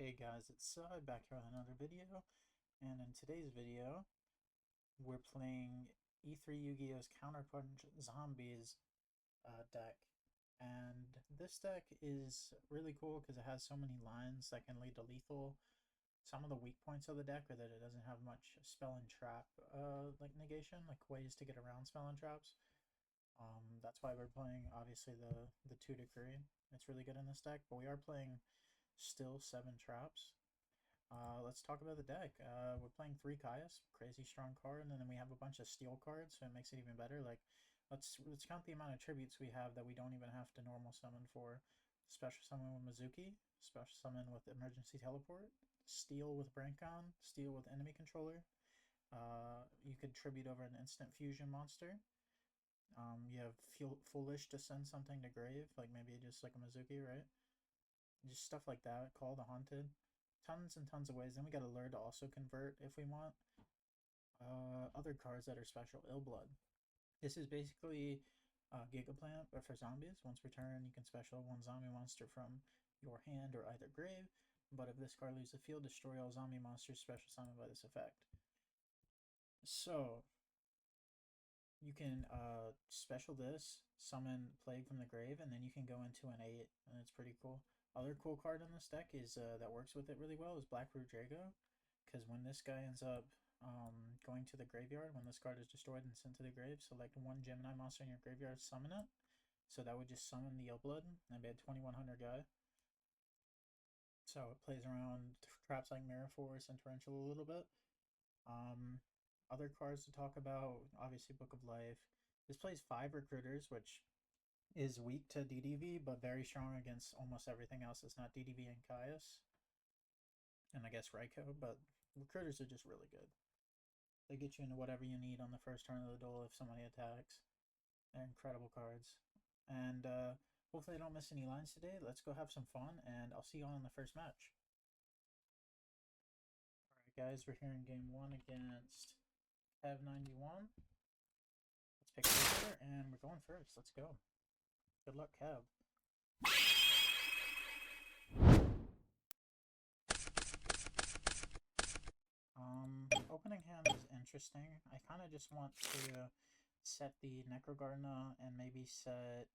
Hey guys, it's back here with another video, and in today's video, we're playing E3 Yu-Gi-Oh's Counterpunch Zombies deck. And this deck is really cool because it has so many lines that can lead to lethal. Some of the weak points of the deck are that it doesn't have much spell and trap like negation, like ways to get around spell and traps. That's why we're playing, obviously, the 2 decree. It's really good in this deck, but we are playing still 7 traps. Let's talk about the deck. We're playing 3 Caius, crazy strong card, and then we have a bunch of steel cards, so it makes it even better. Like, let's count the amount of tributes we have that we don't even have to normal summon for. Special summon with Mizuki, special summon with emergency teleport, steel with Brancon, steel with enemy controller. You could tribute over an instant fusion monster. You have foolish to send something to grave, like maybe just like a Mizuki, right? Just stuff like that. Call the Haunted. Tons and tons of ways. Then we got Allure to also convert if we want. Other cards that are special. Illblood. This is basically Gigaplant, but for zombies. Once per turn, you can special 1 zombie monster from your hand or either grave. But if this card leaves the field, destroy all zombie monsters special summoned by this effect. So, you can special this, summon Plague from the grave, and then you can go into an 8, and it's pretty cool. Other cool card in this deck is that works with it really well is Blackroot Drago, because when this guy ends up going to the graveyard, when this card is destroyed and sent to the grave, select 1 Gemini monster in your graveyard, summon it. So that would just summon the Illblood, and be a 2100 guy. So it plays around traps like Mirror Force and Torrential a little bit. Other cards to talk about, obviously Book of Life. This plays 5 Recruiters, which is weak to DDV, but very strong against almost everything else that's not DDV and Caius. And I guess Raikou, but Recruiters are just really good. They get you into whatever you need on the first turn of the duel if somebody attacks. They're incredible cards. And hopefully I don't miss any lines today. Let's go have some fun, and I'll see you all in the first match. Alright guys, we're here in game 1 against Kev 91. Let's pick a leader, and we're going first. Let's go. Good luck, Kev. Opening hand is interesting. I kind of just want to set the Necrogardener and maybe set...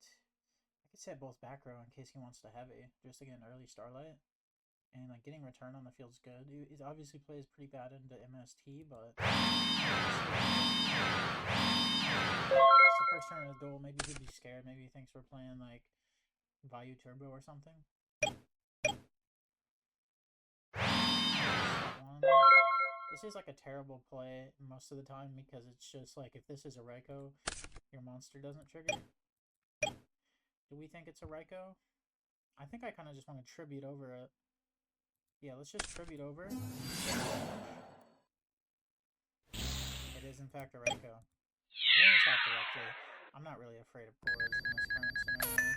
I could set both back row in case he wants to heavy, just to get an early Starlight. And like getting return on the field's good. It obviously plays pretty bad into MST, but it's the first turn of the duel. Maybe he'd be scared. Maybe he thinks we're playing like Vayu Turbo or something. This is like a terrible play most of the time because it's just like if this is a Raikou, your monster doesn't trigger. Do we think it's a Raikou? I think I kind of just want to tribute over it. Yeah, let's just tribute over. It is in fact a Raikou. We're gonna attack directly. I'm not really afraid of cores in this current scenario.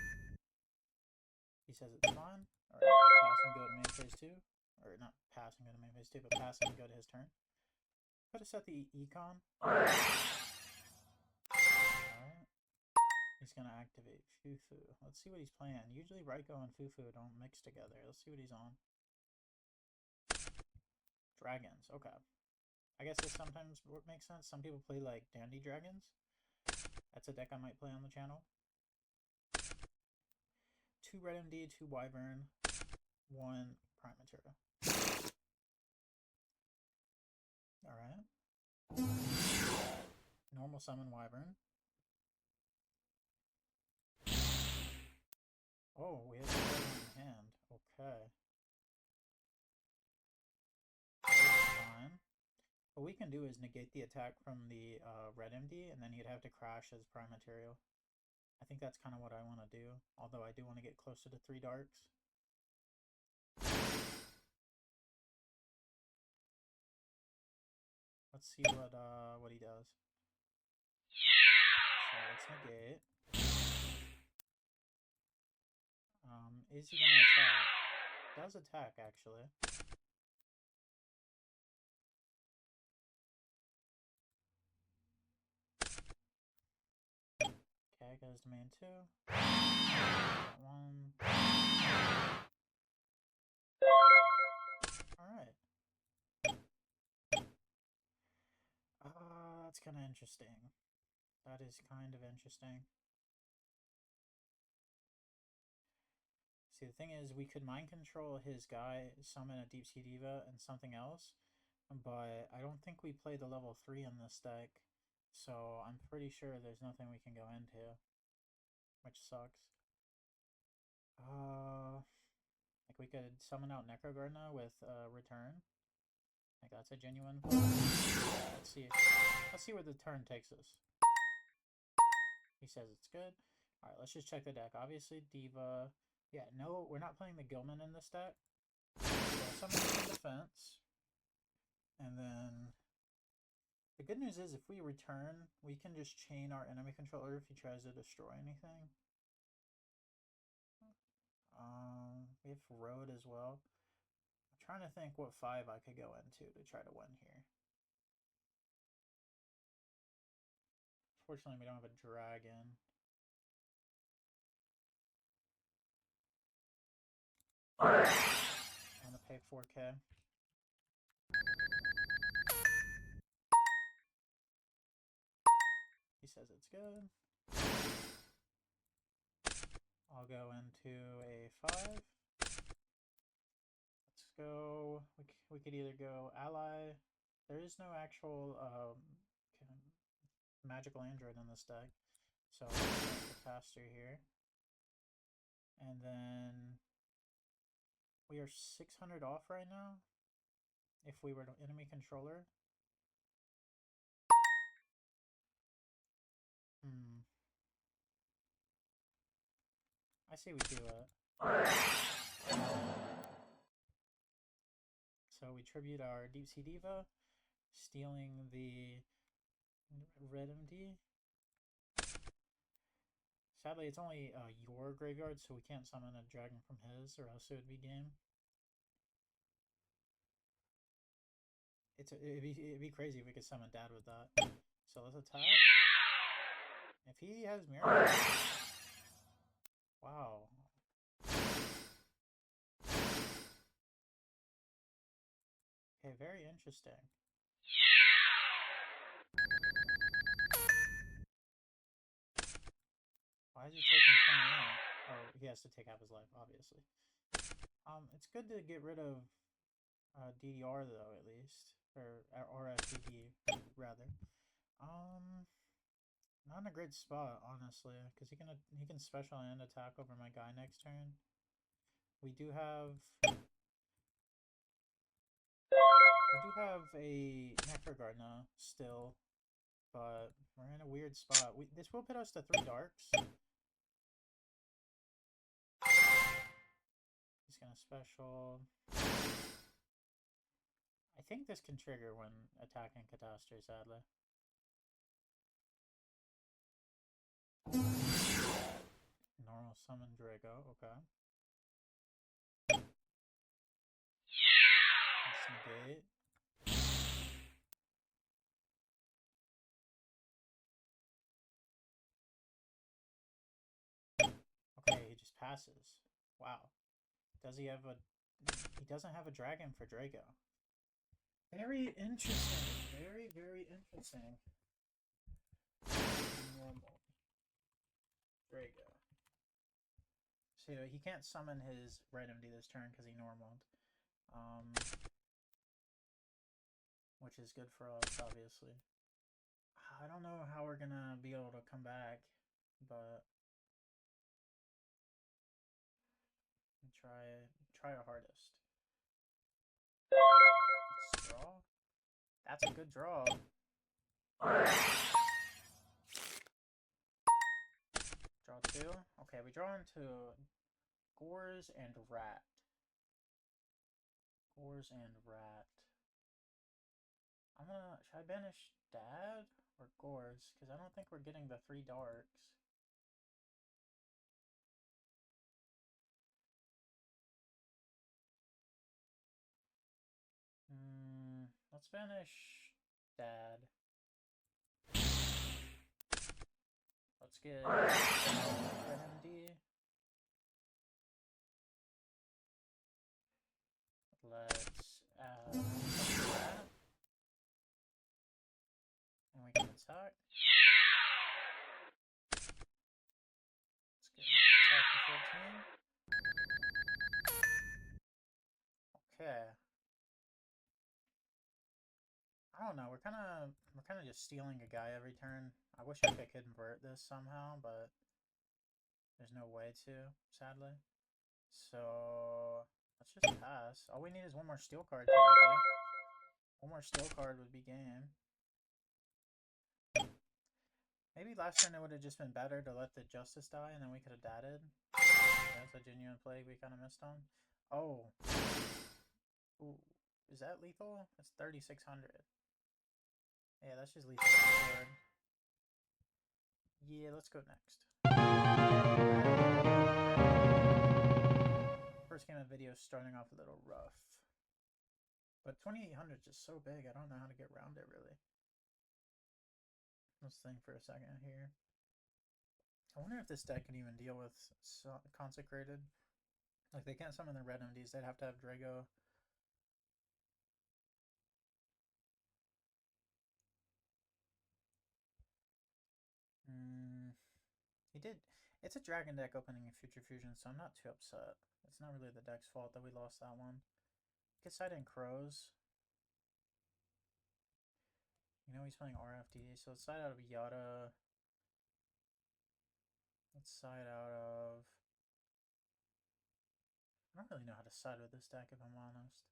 He says it's fine. Alright, let's pass and go to main phase 2. Or not pass and go to main phase 2, but pass and go to his turn. Could have set the Econ. Alright. He's gonna activate Fufu. Let's see what he's playing. Usually Raikou and Fufu don't mix together. Let's see what he's on. Dragons, okay. I guess this sometimes makes sense. Some people play like Dandy Dragons. That's a deck I might play on the channel. 2 Red MD, 2 Wyvern, 1 Prime Material. Alright. Normal summon Wyvern. Oh, we have a Wyvern in hand. Okay. What we can do is negate the attack from the Red MD, and then he'd have to crash his Prime Material. I think that's kind of what I want to do, although I do want to get closer to 3 darks. Let's see what he does. So let's negate. Is he gonna attack? Does attack actually. Okay, goes to main 2. Got 1. That's kind of interesting. That is kind of interesting. See, the thing is, we could mind control his guy, summon a Deep Sea Diva and something else, but I don't think we play the level 3 in this deck, so I'm pretty sure there's nothing we can go into, which sucks. Like we could summon out Necrogardna with Return. Like that's a genuine play. Let's see. Let's see where the turn takes us. He says it's good. Alright, let's just check the deck. Obviously, Diva. Yeah, no, we're not playing the Gilman in this deck. So summon in defense. And then the good news is if we return, we can just chain our enemy controller if he tries to destroy anything. We have Road as well. I'm trying to think what 5 I could go into to try to win here. Fortunately, we don't have a dragon. I'm gonna pay 4K. He says it's good. I'll go into a 5. Let's go. We could either go ally. There is no actual magical android in this deck, so we'll go the caster here. And then we are 600 off right now. If we were to enemy controller. I say we do it. So we tribute our Deep Sea Diva, stealing the red MD. Sadly, it's only your graveyard, so we can't summon a dragon from his, or else it would be game. It'd be crazy if we could summon Dad with that. So let's attack. If he has mirror, wow. Okay, very interesting. Why is he taking 28? Oh, he has to take half his life, obviously. It's good to get rid of DDR though, at least, or FDD rather. Not in a great spot, honestly, because he can special and attack over my guy next turn. We do have a Necrogardna still, but we're in a weird spot. This will put us to 3 darks. He's gonna special. I think this can trigger when attacking Catastrophe, sadly. Normal summon Drago, okay. Let's negate. Okay, he just passes. Wow. Does he have a... He doesn't have a dragon for Drago. Very interesting. Very, very interesting. Normal. Drago. So he can't summon his red MD this turn because he normaled. Which is good for us, obviously. I don't know how we're gonna be able to come back, but try our hardest. Let's draw. That's a good draw. Draw 2. Okay, we draw into Gores and Rat. Gores and Rat. Should I banish Dad or Gores? Because I don't think we're getting the 3 darks. Let's banish Dad. Let's get MD. Let's add that. And we can attack. Let's get an attack for 14. Okay. I don't know. We're kind of just stealing a guy every turn. I wish I could convert this somehow, but there's no way to, sadly. So let's just pass. All we need is one more steel card, technically. One more steel card would be game. Maybe last turn it would have just been better to let the Justice die, and then we could have dadded. That's a genuine play we kind of missed on. Oh. Ooh. Is that lethal? That's 3,600. Yeah, that's just lethal. Yeah, let's go next. First game of video starting off a little rough. But 2,800 is just so big, I don't know how to get around it, really. Let's think for a second here. I wonder if this deck can even deal with Consecrated. Like, they can't summon the red MDs, they'd have to have Drago. He did. It's a dragon deck opening a Future Fusion, so I'm not too upset. It's not really the deck's fault that we lost that one. Get side in Crows. You know he's playing RFD, so let's side out of Yada. Let's side out of... I don't really know how to side with this deck, if I'm honest.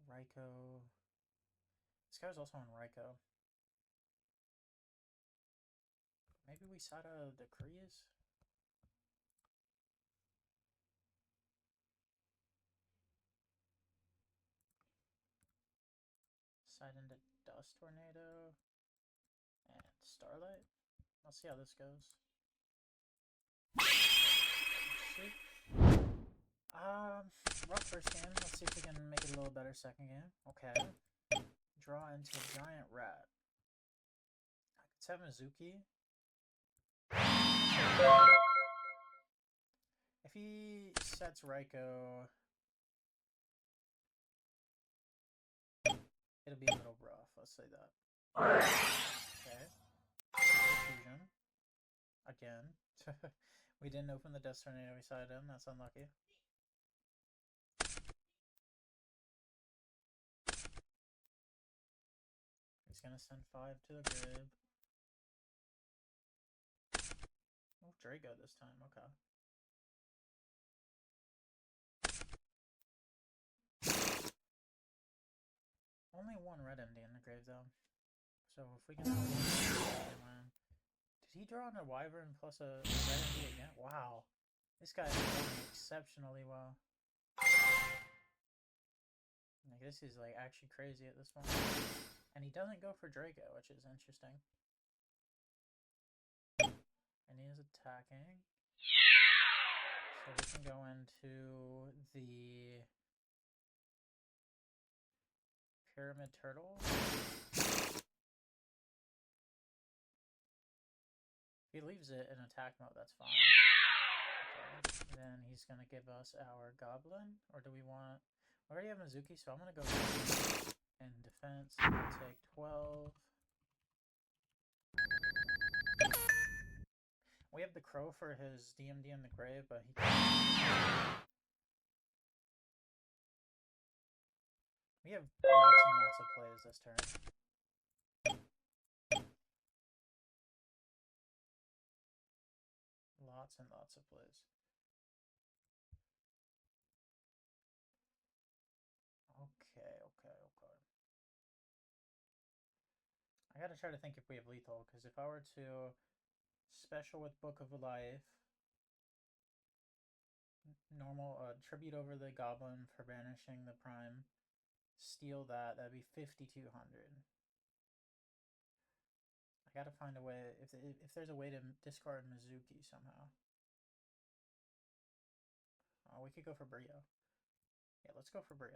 Raikou. This guy was also on Raikou. Maybe we side out of Decrees? Side into Dust Tornado. And Starlight. Let's see how this goes. Sweet. Rough first game. Let's see if we can make it a little better second game. Okay. Draw into a giant rat. Let's have Mizuki. If he sets Raikou, it'll be a little rough, let's say that. Okay. Fusion. Again. We didn't open the Death Tornado, we sided him, that's unlucky. He's gonna send 5 to the grave. Oh, Drago this time, okay. Only one red MD in the grave though. So if we can land. Did he draw on a Wyvern plus a red MD again? Wow. This guy is playing exceptionally well. Like, this is like actually crazy at this point. And he doesn't go for Drago, which is interesting. And he is attacking. So we can go into the Pyramid Turtle. If he leaves it in attack mode, that's fine. Okay. Then he's gonna give us our Goblin. Or do we want... We already have Mizuki, so I'm gonna go in defense. I'll take 12. We have the Crow for his DMD in the grave, but he can't. We have lots and lots of plays this turn. Lots and lots of plays. Okay. I gotta try to think if we have lethal, because if I were to special with Book of Life, normal tribute over the Goblin for banishing the Prime, steal that, that'd be 5,200. I gotta find a way, if there's a way to discard Mizuki somehow. Oh, we could go for Brio. Yeah, let's go for Brio.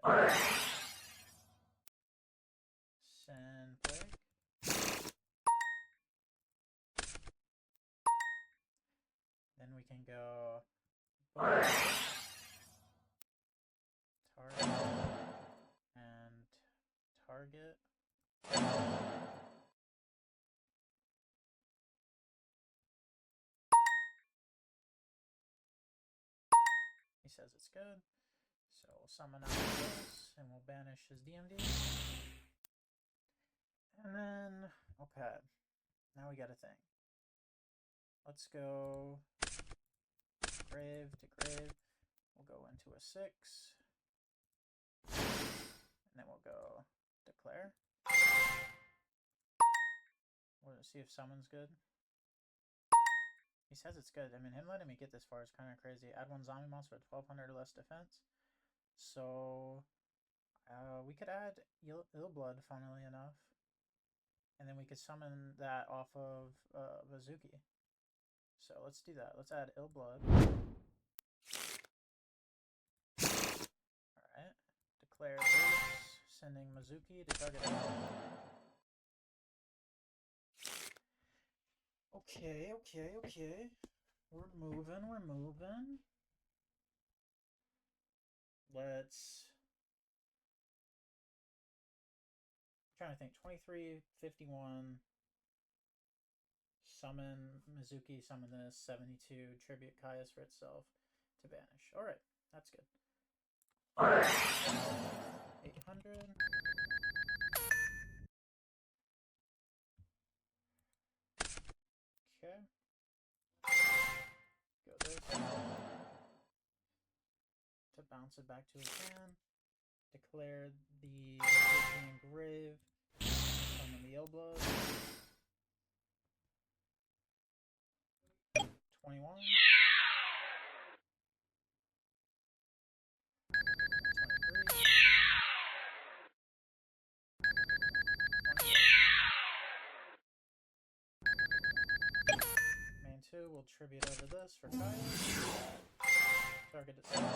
Send Plague. Then we can go... Target. target. He says it's good. So we'll summon out this, and we'll banish his DMD. And then, okay, now we got a thing. Let's go grave to grave. We'll go into a 6. And then we'll go declare. We'll see if summon's good. He says it's good. I mean, him letting me get this far is kind of crazy. Add 1 zombie monster with 1200 or less defense. So we could add ill blood, funnily enough. And then we could summon that off of Vazuki. So let's do that. Let's add ill blood. Alright. Declare this, sending Mizuki to target. Okay. We're moving. Let's... I'm trying to think. 23, 51. Summon Mizuki, summon this. 72. Tribute Caius for itself to banish. Alright, that's good. 800. Okay. Go this. To bounce it back to his hand. Declare the grave. Summon the ill blood. 21. 23. Main 2 will tribute over this for Caius. Target itself.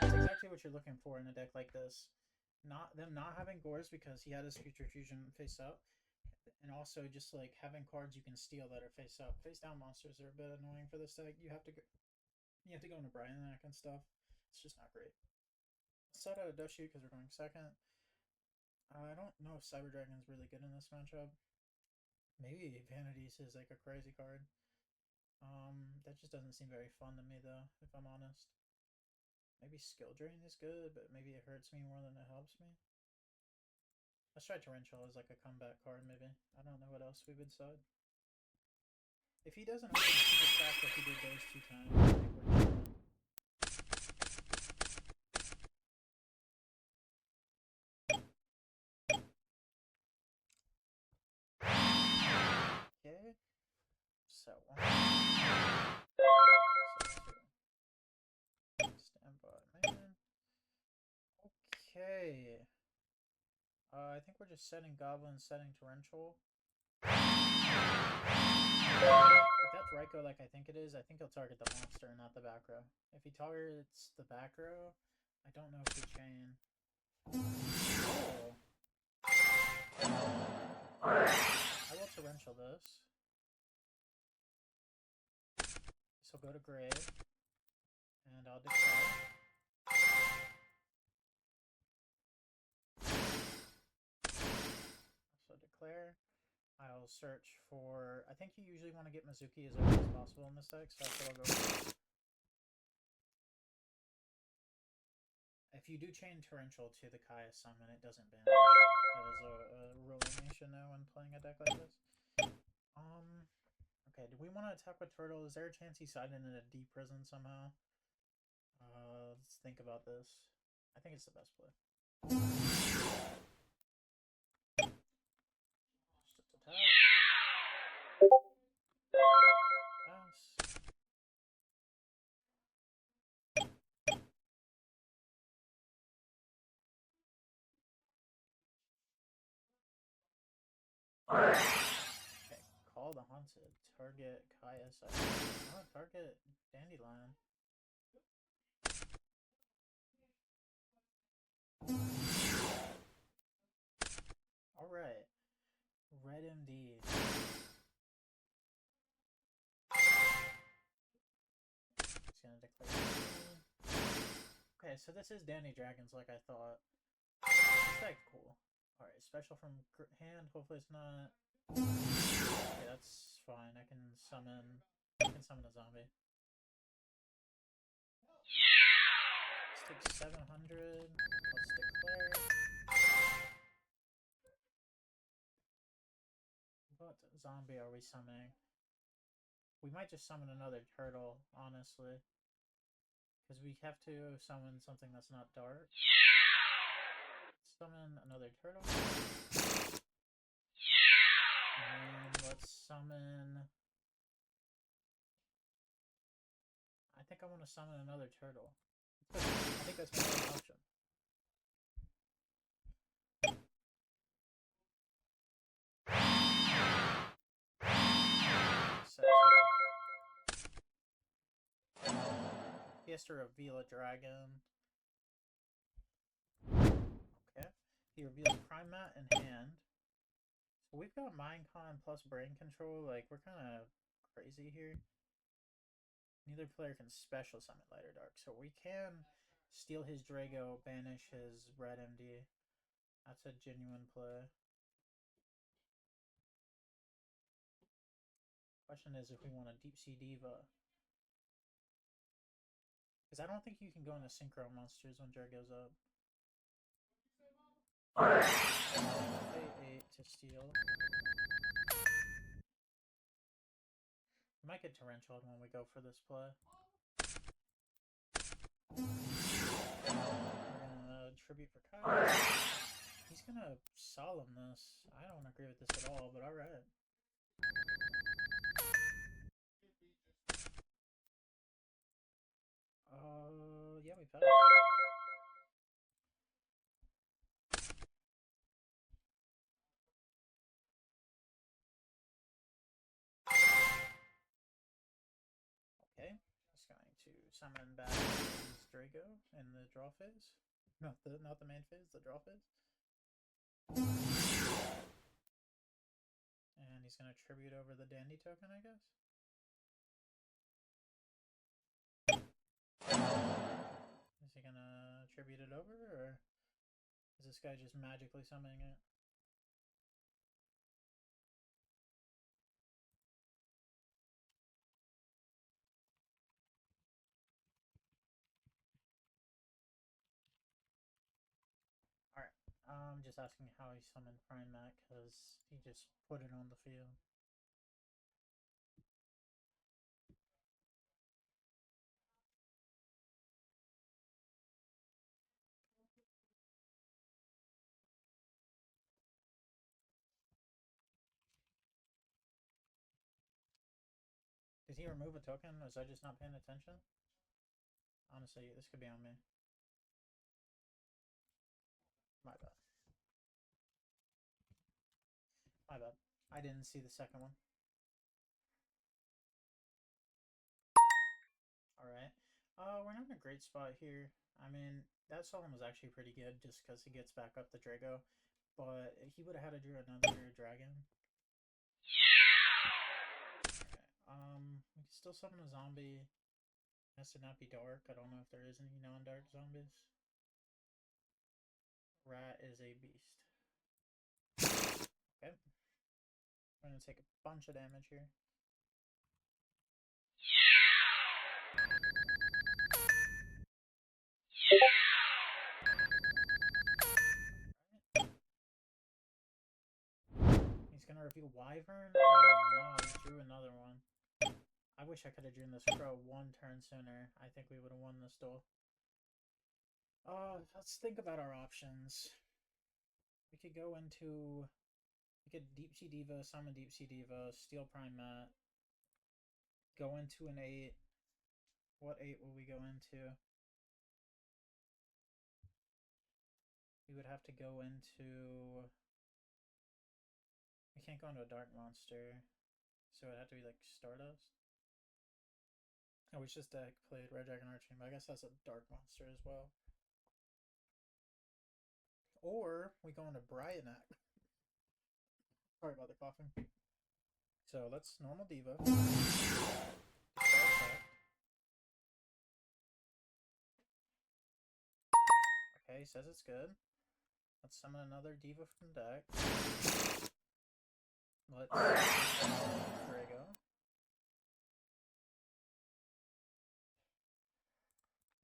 That's exactly what you're looking for in a deck like this. Them not having Gores because he had his Future Fusion face up. And also just like having cards you can steal that are face up. Face down monsters are a bit annoying for this deck. You have to go into Brian and stuff. It's just not great. Set out a Dust Shoot because we're going second. I don't know if Cyber Dragon's really good in this matchup. Maybe Vanities is like a crazy card. That just doesn't seem very fun to me though, if I'm honest. Maybe Skill Drain is good, but maybe it hurts me more than it helps me. Let's try Torrential as like a comeback card, maybe. I don't know what else we would side. If he doesn't open super fast like he did those 2 times, I think we're chilling. Okay. So 1. So 2. Stand by, man. Okay. I think we're just setting Goblin, setting Torrential. If that's Raikou like I think it is, I think he'll target the monster and not the back row. If he targets the back row, I don't know if he chain. Oh. I will Torrential this. So go to grave. And I'll declare. Declare. I'll search for... I think you usually want to get Mizuki as early as possible in this deck, so that's what I'll go for. If you do chain Torrential to the Caius summon, it doesn't banish. It is a rule you should know when playing a deck like this. Okay, do we want to attack with Turtle? Is there a chance he sided into a D prison somehow? Let's think about this. I think it's the best play. Okay, call the Haunted. Target Caius. Oh, target Dandelion. Alright. Red MD. It's gonna declare. Okay, Okay, so this is Danny Dragons like I thought. This deck's cool. Alright, special from hand. Hopefully it's not... Okay, that's fine. I can summon a zombie. Let's take 700. Let's declare. What zombie are we summoning? We might just summon another turtle, honestly. Because we have to summon something that's not dark. Summon another turtle. And let's summon... I think I want to summon another turtle. I think that's my only option. Set 2. He has to reveal a dragon. Okay. He reveals Prime Mat in hand. So we've got Minecon plus Brain Control. Like, we're kind of crazy here. Neither player can special summon Light or Dark. So we can steal his Drago, banish his red MD. That's a genuine play. Question is if we want a Deep Sea Diva. Because I don't think you can go into Synchro Monsters when Dra goes up. Pay 8 to steal. We might get Torrential when we go for this play. We're gonna tribute for Kyle. He's gonna solemn this. I don't agree with this at all, but alright. Yeah, we passed. Okay, he's going to summon back his Drago in the draw phase. Not the main phase, the draw phase. And he's gonna tribute over the Dandy token, I guess. Is he gonna tribute it over, or is this guy just magically summoning it? Alright, I'm just asking how he summoned Prime Mat, because he just put it on the field. Did he remove a token? Was I just not paying attention? Honestly, this could be on me. My bad. My bad. I didn't see the second one. Alright. We're not in a great spot here. I mean, that Solemn was actually pretty good just because he gets back up the Drago. But he would have had to do another dragon. Alright. We can still summon a zombie. It has to not be dark. I don't know if there is any non-dark zombies. Rat is a beast. Okay. We're gonna take a bunch of damage here. He's gonna reveal Wyvern? Oh no, he drew another one. I wish I could have drawn this crow one turn sooner. I think we would have won this duel. Let's think about our options. We could go into... We could Deep Sea Diva, summon Deep Sea Diva, steal Prime Mat, go into an 8. What 8 will we go into? We would have to go into... We can't go into a dark monster, so it'd have to be like Stardust. Oh, we just played Red Dragon Arching, but I guess that's a dark monster as well. Or we go into Bryanak. Sorry about the coughing. So let's normal Diva. he says it's good. Let's summon another diva from deck. Let's Drago.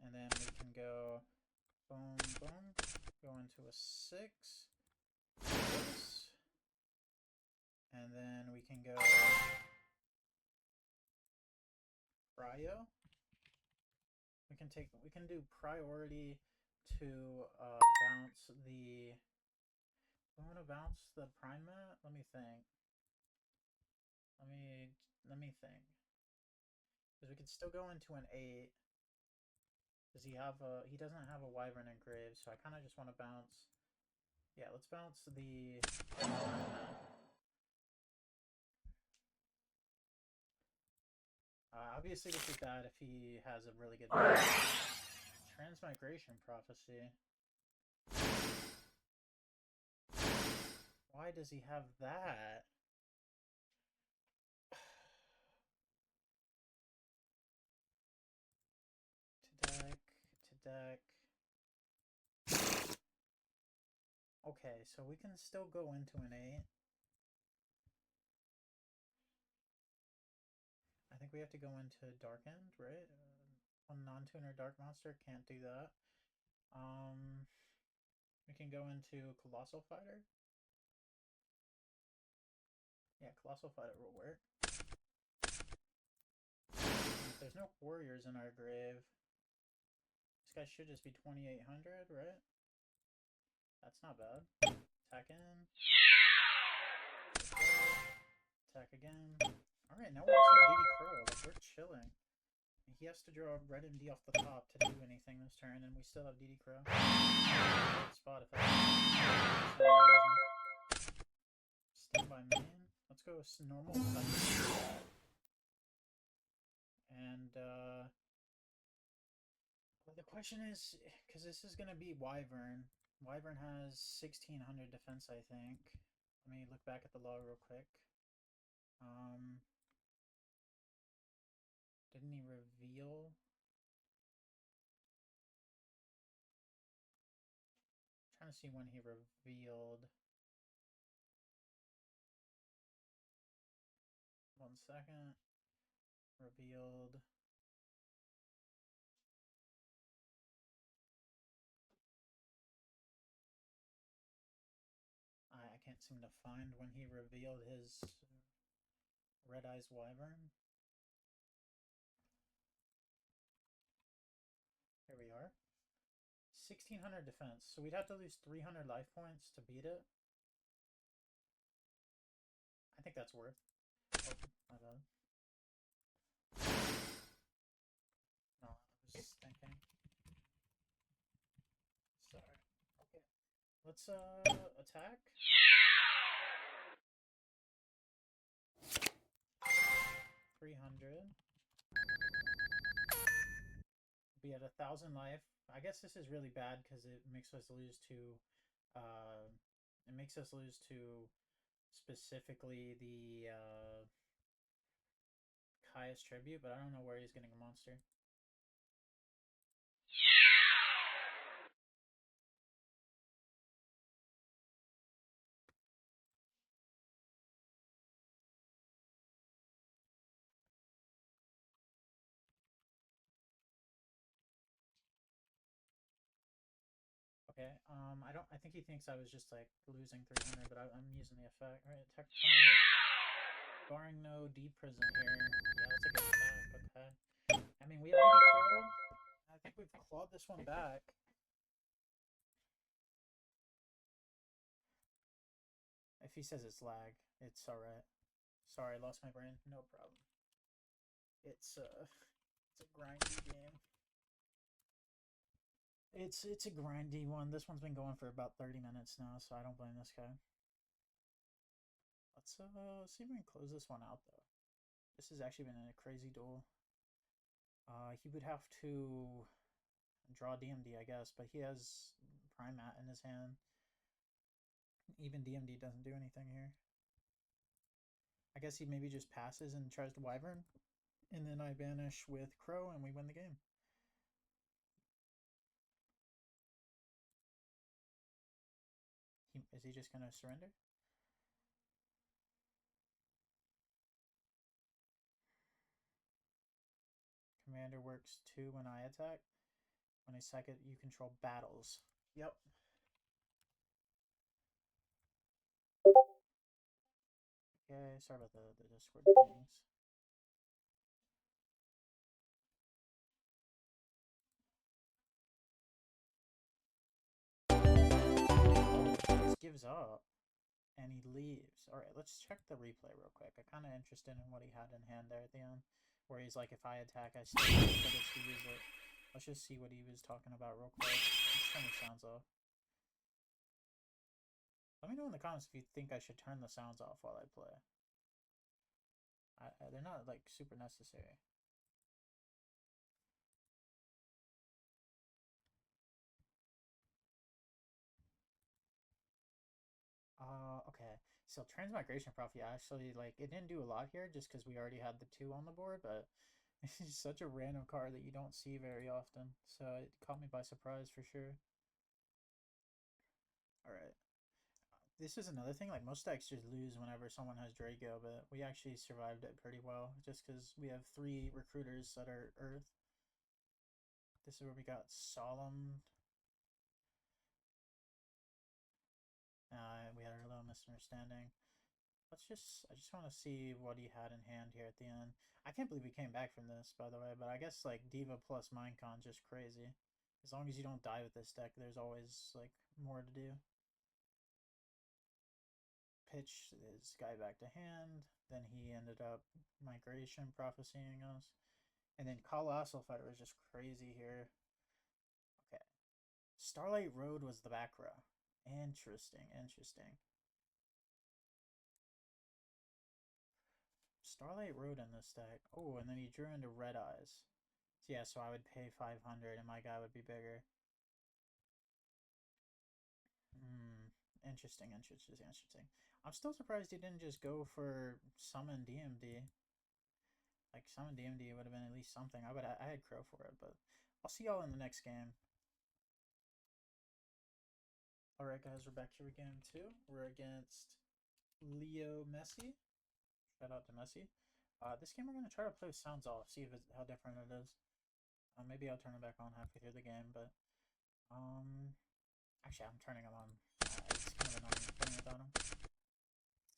And then we can go boom, boom, go into a 6. And then we can go Cryo. We can do priority to bounce the. We want to bounce the prime mat. Let me think. Let me think. Because we could still go into an 8. Does he have a? He doesn't have a Wyvern engraved, so I kind of just want to bounce. Yeah, let's bounce the. Obviously, this is bad if he has a really good Transmigration Prophecy. Why does he have that? To deck. Okay, so we can still go into an 8. I think we have to go into Dark End, right? One non-tuner Dark Monster, can't do that. We can go into Colossal Fighter. Yeah, Colossal Fighter will work. If there's no warriors in our grave, this guy should just be 2800, right? That's not bad. Attack in. Attack again. Alright, now we're also DD Crow. Like, we're chilling. He has to draw a red MD off the top to do anything this turn, and we still have DD Crow. Spot effect. Standby main. Let's go normal second. And the question is, because this is gonna be Wyvern. Wyvern has 1600 defense, I think. Let me look back at the law real quick. Didn't he reveal? I'm trying to see when he revealed. 1 second. Revealed. I can't seem to find when he revealed his Red Eyes Wyvern. Here we are. 1600 defense, so we'd have to lose 300 life points to beat it. I think that's worth. Oh, my bad. No, I was just thinking. Sorry. Okay. Let's attack. 300. Be at 1000 life. I guess this is really bad because it makes us lose to specifically the Caius Tribute, but I don't know where he's getting a monster. Okay, I think he thinks I was just like losing 300, but I'm using the effect. Alright, attack 28. Barring no deep prison here. Yeah, that's a good attack, okay. I mean, we have DD Crow. I think we've clawed this one back. If he says it's lag, it's alright. Sorry, I lost my brain. No problem. It's a grindy game. It's a grindy one. This one's been going for about 30 minutes now, so I don't blame this guy. Let's see if we can close this one out though. This has actually been a crazy duel. He would have to draw DMD, I guess, but he has Prime Mat in his hand. Even DMD doesn't do anything here. I guess he maybe just passes and tries to Wyvern, and then I banish with Crow and we win the game. Is he just gonna surrender? Commander works 2 when I attack. When I sack it, you control battles. Yep. Okay, sorry about the Discord pings. Just gives up and he leaves. Alright, let's check the replay real quick. I'm kind of interested in what he had in hand there at the end. Where he's like, if I attack, I still get to use it. Let's just see what he was talking about real quick. Let's turn the sounds off. Let me know in the comments if you think I should turn the sounds off while I play. They're not like super necessary. Okay. So Transmigration Prophet, actually, like, it didn't do a lot here just because we already had the 2 on the board, but it's such a random card that you don't see very often. So it caught me by surprise for sure. Alright. This is another thing, like, most decks just lose whenever someone has Draco, but we actually survived it pretty well just because we have 3 recruiters that are Earth. This is where we got Solemn. We had a little misunderstanding. I just want to see what he had in hand here at the end. I can't believe we came back from this, by the way, but I guess, like, Diva plus Minecon just crazy. As long as you don't die with this deck, there's always, like, more to do. Pitch his guy back to hand. Then he ended up Migration Prophesying us. And then Colossal Fighter was just crazy here. Okay. Starlight Road was the back row. Interesting, interesting. Starlight Road in this deck. Oh, and then he drew into Red Eyes. So yeah, so I would pay 500 and my guy would be bigger. Interesting, interesting, interesting. I'm still surprised he didn't just go for Summon DMD. Like, Summon DMD would have been at least something. I had Crow for it, but I'll see y'all in the next game. Alright guys, we're back here with game 2. We're against Leo Messi. Shout out to Messi. This game we're going to try to play with sounds off, see if how different it is. Maybe I'll turn it back on halfway through the game, but actually I'm turning them on. It's kind of annoying playing without them.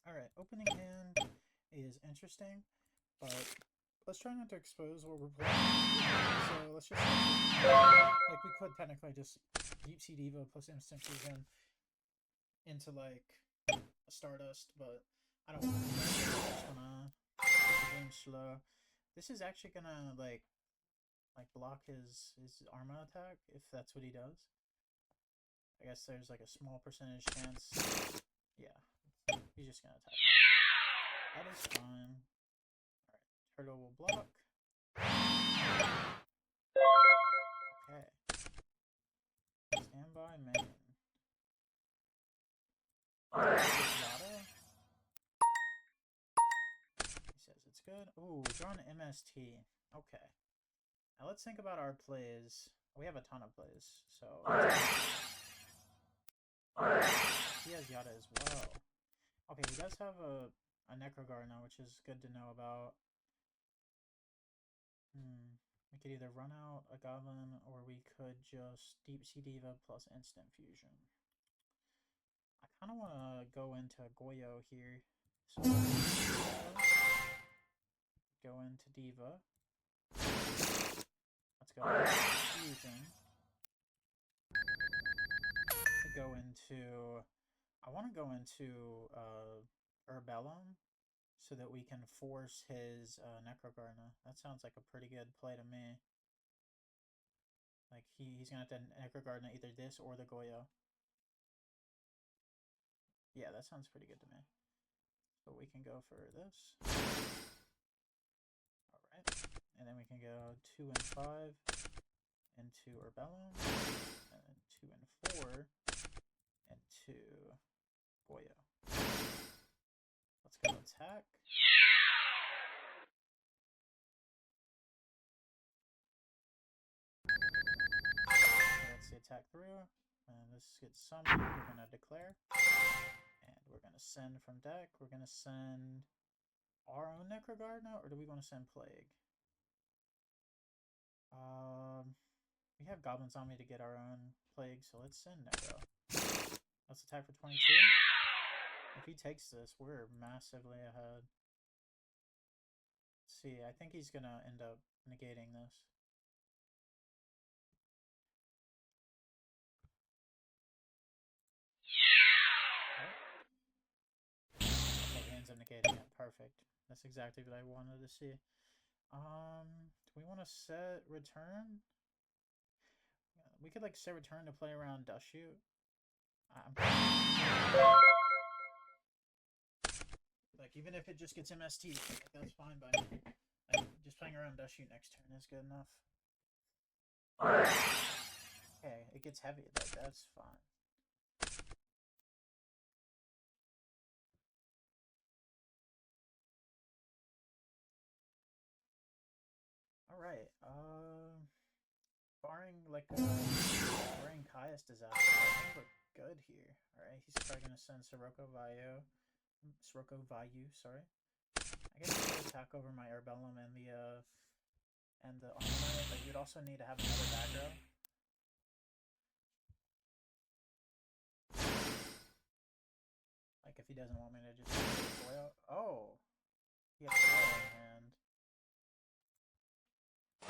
Alright, opening hand is interesting, but let's try not to expose what we're playing. So let's just, like, we could technically just Deep Sea Diva plus Instant Fusion into, like, a Stardust, but I don't want to do that. I'm just gonna keep the game slow. This is actually gonna, like block his Arma attack, if that's what he does. I guess there's, like, a small percentage chance. Yeah, he's just gonna attack. That is fine. Alright, Turtle will block. Okay. Standby main. He says it's good. Ooh, drawn MST. Okay. Now let's think about our plays. We have a ton of plays, so he has Yada as well. Okay, he does have a Necrogardener, which is good to know about. We could either run out a Goblin, or we could just Deep Sea Diva plus Instant Fusion. I kind of want to go into Goyo here. So go into Diva. Let's go Fusion. Go into... I want to go into Urbellum so that we can force his Necrogardener. That sounds like a pretty good play to me. Like, he's going to have to Necrogardener either this or the Goyo. Yeah, that sounds pretty good to me. So we can go for this. Alright. And then we can go 2 and 5 into Urbellum. And then 2 and 4 into Goyo. Let's go attack. Okay, let's see, attack through. And this gets summoned. We're going to declare. And we're going to send from deck. We're going to send our own Necrogard now, or do we want to send Plague? We have Goblin Zombie to get our own Plague, so let's send Necro. Let's attack for 22. If he takes this, we're massively ahead. Let's see, I think he's going to end up negating this. Okay, he ends up negating it. Perfect. That's exactly what I wanted to see. Do we want to set return? We could like set return to play around Dust Shoot. Like even if it just gets MST, like, that's fine by me. Like, just playing around Dust Shoot next turn is good enough. Okay, it gets heavy, like that's fine. Alright, barring Caius disaster, I think we're good here. Alright, he's probably gonna send Sirocco Vayu, sorry. I guess I could attack over my Herbellum and the Armament, but you'd also need to have another back row. Like if he doesn't want me to just foil. Oh! He has foil in hand.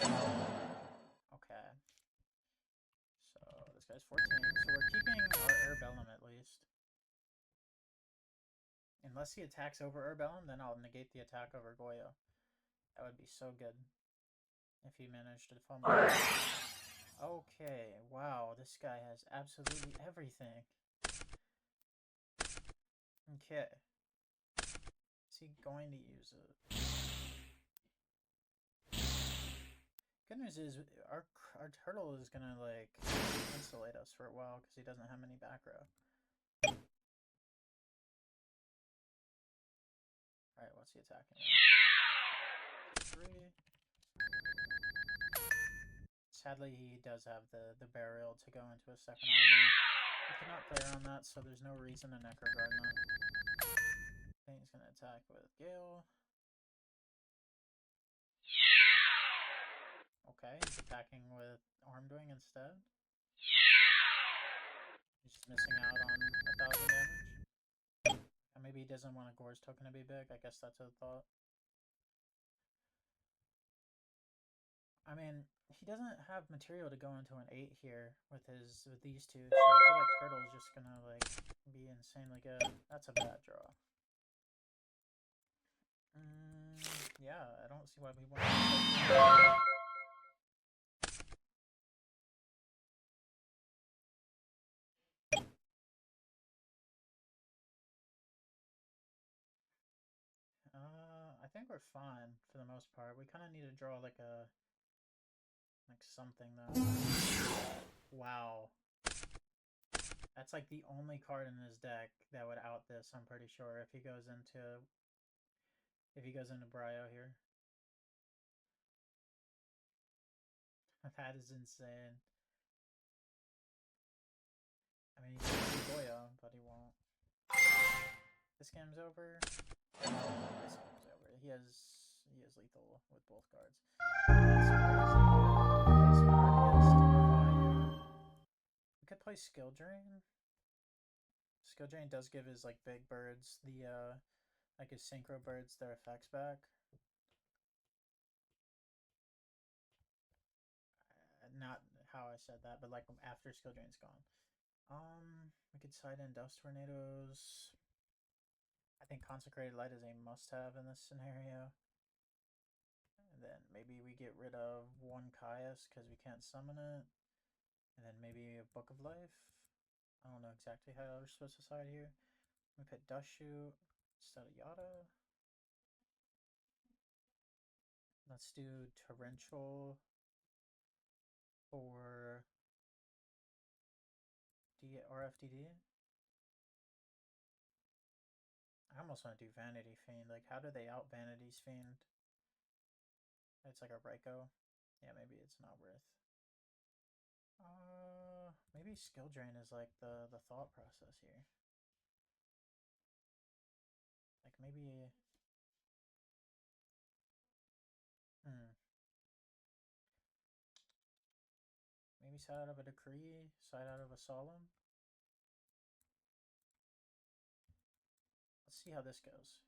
Okay. So this guy's 14, so we're keeping our Herbellum at least. Unless he attacks over Herbellum, then I'll negate the attack over Goyo. That would be so good. If he managed to fumble. Okay, wow, this guy has absolutely everything. Okay. Is he going to use it? Good news is our turtle is gonna like insulate us for a while because he doesn't have any back row. Alright, what's he attacking with? 3. Sadly, he does have the burial to go into a second armor. We cannot play around that, so there's no reason to Necrogard that. I think he's gonna attack with Gale. Okay, he's attacking with Armdwing instead. He's just missing out on 1,000 damage. And maybe he doesn't want a Gore's token to be big. I guess that's a thought. I mean, he doesn't have material to go into an 8 here with these two, so I feel like Turtle's just gonna like be insanely good. That's a bad draw. Yeah, I don't see why we want to. I think we're fine for the most part. We kind of need to draw like something though. Wow. That's like the only card in his deck that would out this, I'm pretty sure, if he goes into Bryo here. That is insane. I mean, he can Goyo, but he won't. This game's over. This game's over. He has lethal with both cards. That's crazy. We could play Skill Drain. Skill Drain does give his like big birds like his synchro birds their effects back. Not how I said that, but like after Skill Drain's gone. We could side in Dust Tornadoes. I think Consecrated Light is a must-have in this scenario. And then maybe we get rid of one Caius because we can't summon it. And then maybe a Book of Life. I don't know exactly how we're supposed to side here. We put Dust Shoot instead of Yada. Let's do Torrential for RFDD. I almost want to do Vanity Fiend. Like, how do they out Vanity's Fiend? It's like a Raikou. Yeah, maybe it's not worth. Maybe skill drain is like the thought process here. Like maybe maybe side out of a decree, side out of a solemn. Let's see how this goes.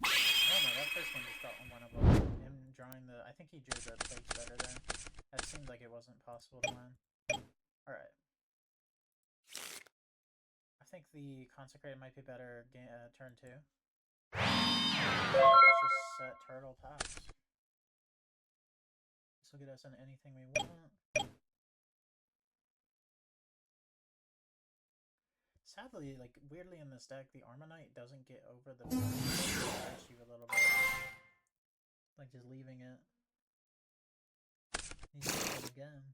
Oh no, that first one just got one above him drawing the. I think he drew the plates better there. That seemed like it wasn't possible to win. Alright. I think the consecrated might be better turn 2. Let's just set turtle taps. This will get us in anything we want. Sadly, like, weirdly in this deck, the Armonite doesn't get over the you a little bit. Like, just leaving it. He's doing it again.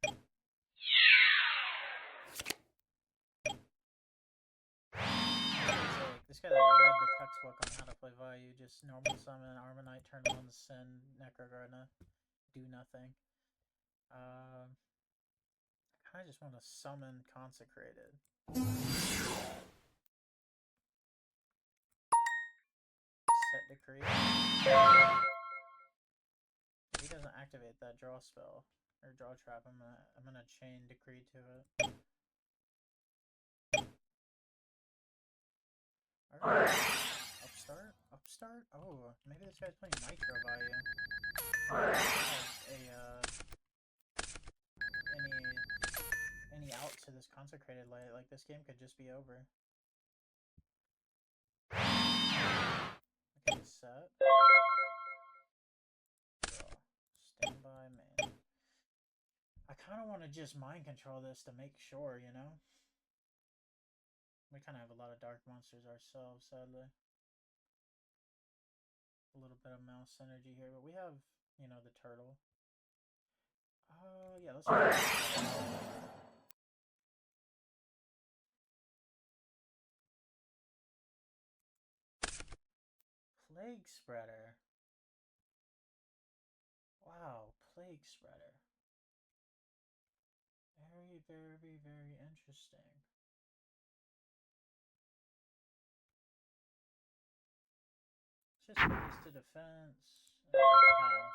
This guy like read the textbook on how to play Vayu. Just normal summon, Armonite, turn 1, send, Necrogarna, do nothing. I kind of just want to summon Consecrated. Set Decree. If he doesn't activate that draw spell or draw trap, I'm gonna chain Decree to it. Alright. Upstart? Oh, maybe this guy's playing Micro Vayu. Any out to this Consecrated light, like this game could just be over. Okay, set. Draw. Standby main. I kind of want to just mind control this to make sure, you know? We kind of have a lot of dark monsters ourselves, sadly. A little bit of mouse synergy here, but we have, you know, the turtle. Yeah, let's Plague Spreader. Wow, Plague Spreader. Very, very, very interesting. It's just base to defense. Pass.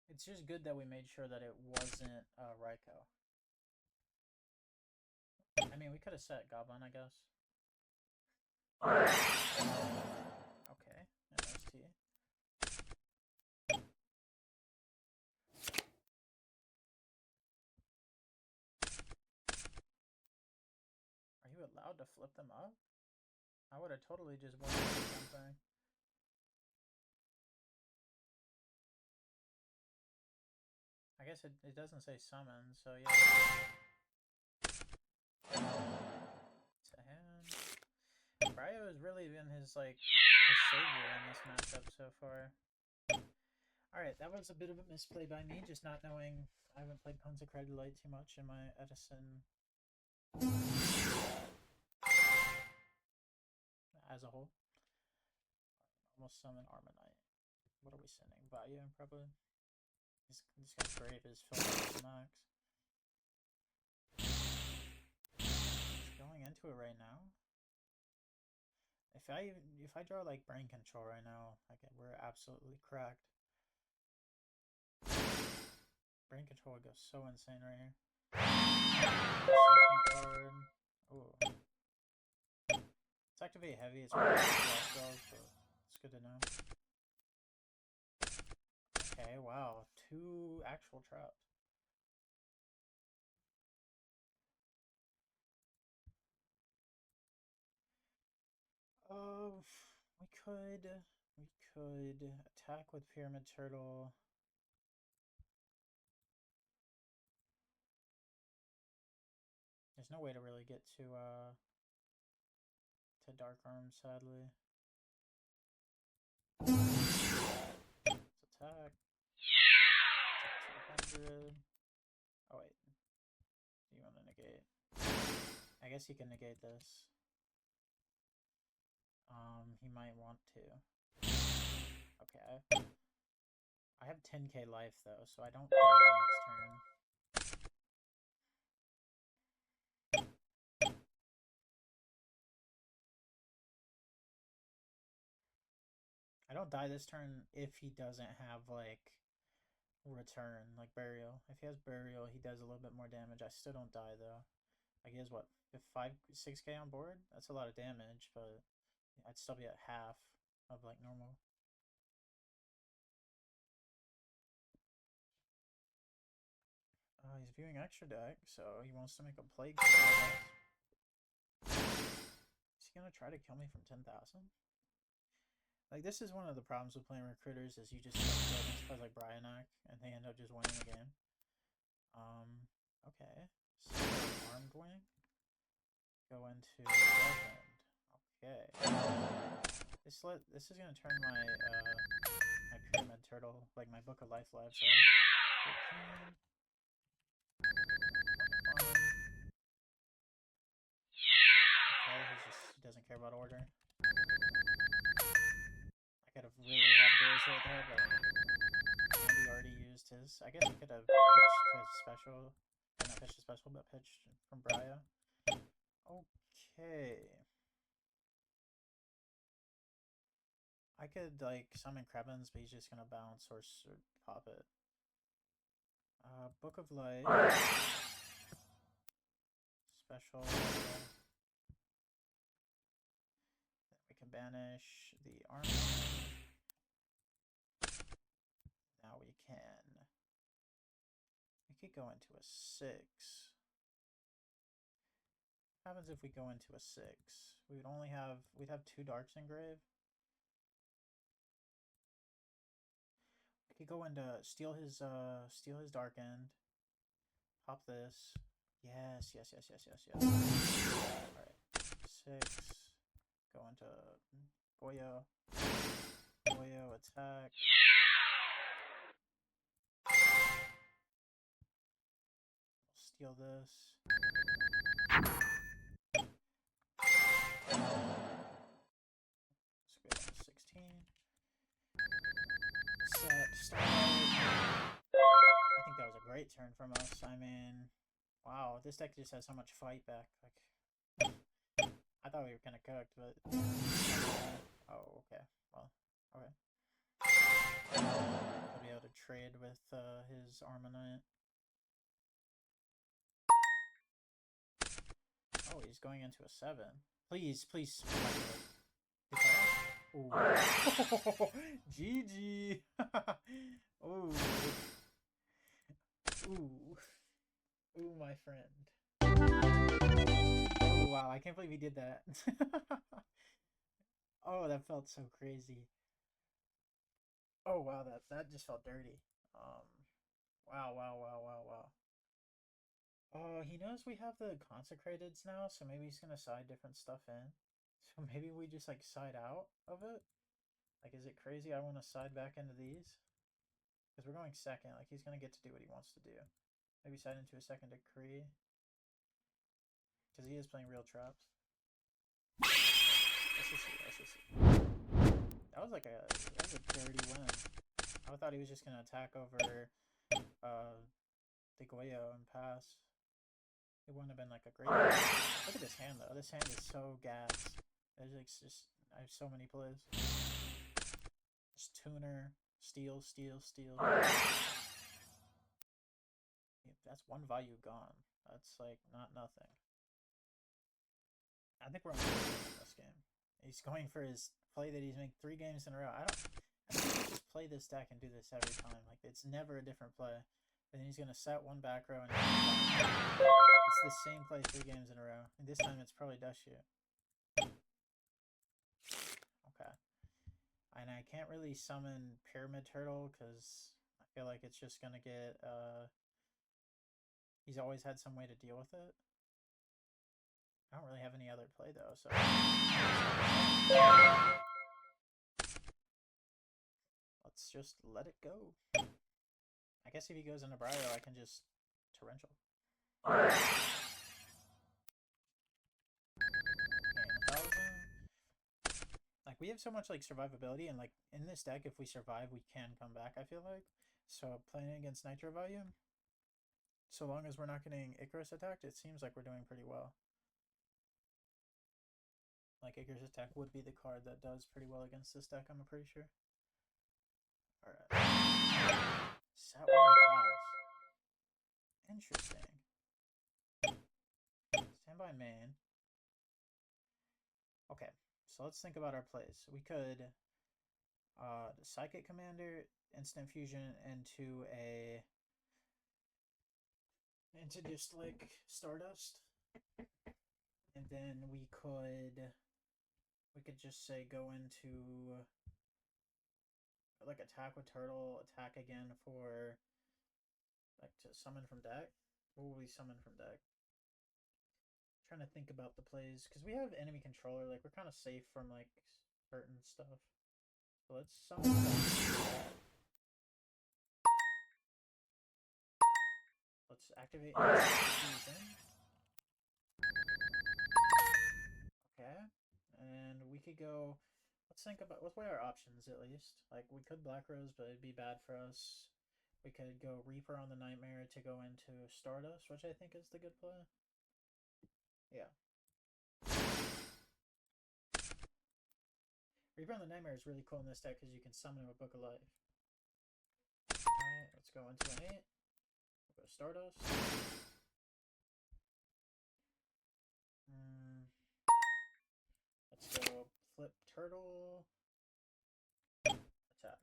It's just good that we made sure that it wasn't Raikou. I mean, we could have set Goblin, I guess. Okay, MST. Are you allowed to flip them up? I would have totally just wanted to do something. I guess it doesn't say summon, so yeah. It's a hand. Cryo has really been his savior in this matchup so far. Alright, that was a bit of a misplay by me, just not knowing. I haven't played Consecrated Light too much in my Edison as a whole. Almost summon Armonite. What are we sending? Vayu, probably. This guy's grave is filled up to max. Just going into it right now. If I draw like Brain Control right now, we're absolutely cracked. Brain Control would go so insane right here. Second card. Ooh. It's activate heavy. It's really spells, but it's good to know. Okay, wow. 2 actual traps. We could attack with Pyramid Turtle. There's no way to really get to Dark Arm, sadly. Let's attack. 200. Oh wait. Do you want to negate? I guess he can negate this. He might want to. Okay. I have 10k life though, so I don't die next turn. I don't die this turn if he doesn't have, like, return, like burial. If he has burial, he does a little bit more damage. I still don't die, though. Like, he has, what, 6k on board? That's a lot of damage, but I'd still be at half of, like, normal. He's viewing extra deck, so he wants to make a plague. Is he gonna try to kill me from 10,000? Like, this is one of the problems with playing recruiters, is you just kill against players like Bryanak, and they end up just winning the game. Okay. So, armed wing. Go into weapon. Okay. This is gonna turn my my pyramid turtle, like my book of life lives. So 13. Okay, he doesn't care about order. I could have really had goals right there, but Andy already used his. I guess he could have pitched his special. Not pitched his special, but pitched from Brya. Okay. I could, like, summon Krebins, but he's just gonna bounce or pop it. Book of Life. Special. Then we can banish the armor. Now we can. We could go into a 6. What happens if we go into a 6? We'd have 2 darks engraved. We could go into steal his dark end. Pop this. Yes. Alright. 6. Go into Goyo. Goyo attack. Steal this. Let's go down to 16. Start. I think that was a great turn from us. I mean, wow, this deck just has so much fight back. Like, I thought we were kind of cooked, but oh, okay. Well, okay. I'll be able to trade with his Armanite. Oh, he's going into a 7. Please. Ooh. GG. Ooh. Ooh, my friend. Oh, wow, I can't believe he did that. Oh, that felt so crazy. Oh, wow, that just felt dirty. Wow. Oh, he knows we have the consecrateds now, so maybe he's gonna side different stuff in. So maybe we just, like, side out of it? Like, is it crazy I want to side back into these? Because we're going second. Like, he's going to get to do what he wants to do. Maybe side into a second decree. Because he is playing real traps. Let's just see. That was a dirty win. I thought he was just going to attack over the Goyo and pass. It wouldn't have been, like, a great win. Look at this hand, though. This hand is so gassed. There's, like, just... I have so many plays. Just tuner, steal. That's one vayu gone. That's, like, not nothing. I think we're on this game. He's going for his play that he's made 3 games in a row. I think he just play this deck and do this every time. Like, it's never a different play. And then he's gonna set one back row and it's the same play 3 games in a row. And this time it's probably Dust Shoot. Okay. And I can't really summon Pyramid Turtle because I feel like it's just gonna get he's always had some way to deal with it. I don't really have any other play though, so let's just let it go. I guess if he goes into Bryo, I can just torrential. Like, we have so much, like, survivability, and, like, in this deck, if we survive, we can come back, I feel like. So, playing against Nitro Vayu, so long as we're not getting Icarus attacked, it seems like we're doing pretty well. Like Icarus Attack would be the card that does pretty well against this deck, I'm pretty sure. Alright. Set 1 pass. Interesting. Stand by main. Okay, so let's think about our plays. We could Psychic Commander, Instant Fusion into just like Stardust. And then we could just say go into like attack with turtle, attack again for like to summon from deck. What will we summon from deck? I'm trying to think about the plays because we have enemy controller. Like we're kind of safe from like certain stuff. So let's summon. Let's activate Fusion. Okay, and we could go. Let's think about. Let's weigh our options at least. Like we could Black Rose, but it'd be bad for us. We could go Reaper on the Nightmare to go into Stardust, which I think is the good play. Yeah. Reaper on the Nightmare is really cool in this deck because you can summon him a Book of Life. Alright, let's go into an 8. We'll go Stardust. Let's go Flip Turtle. Attack.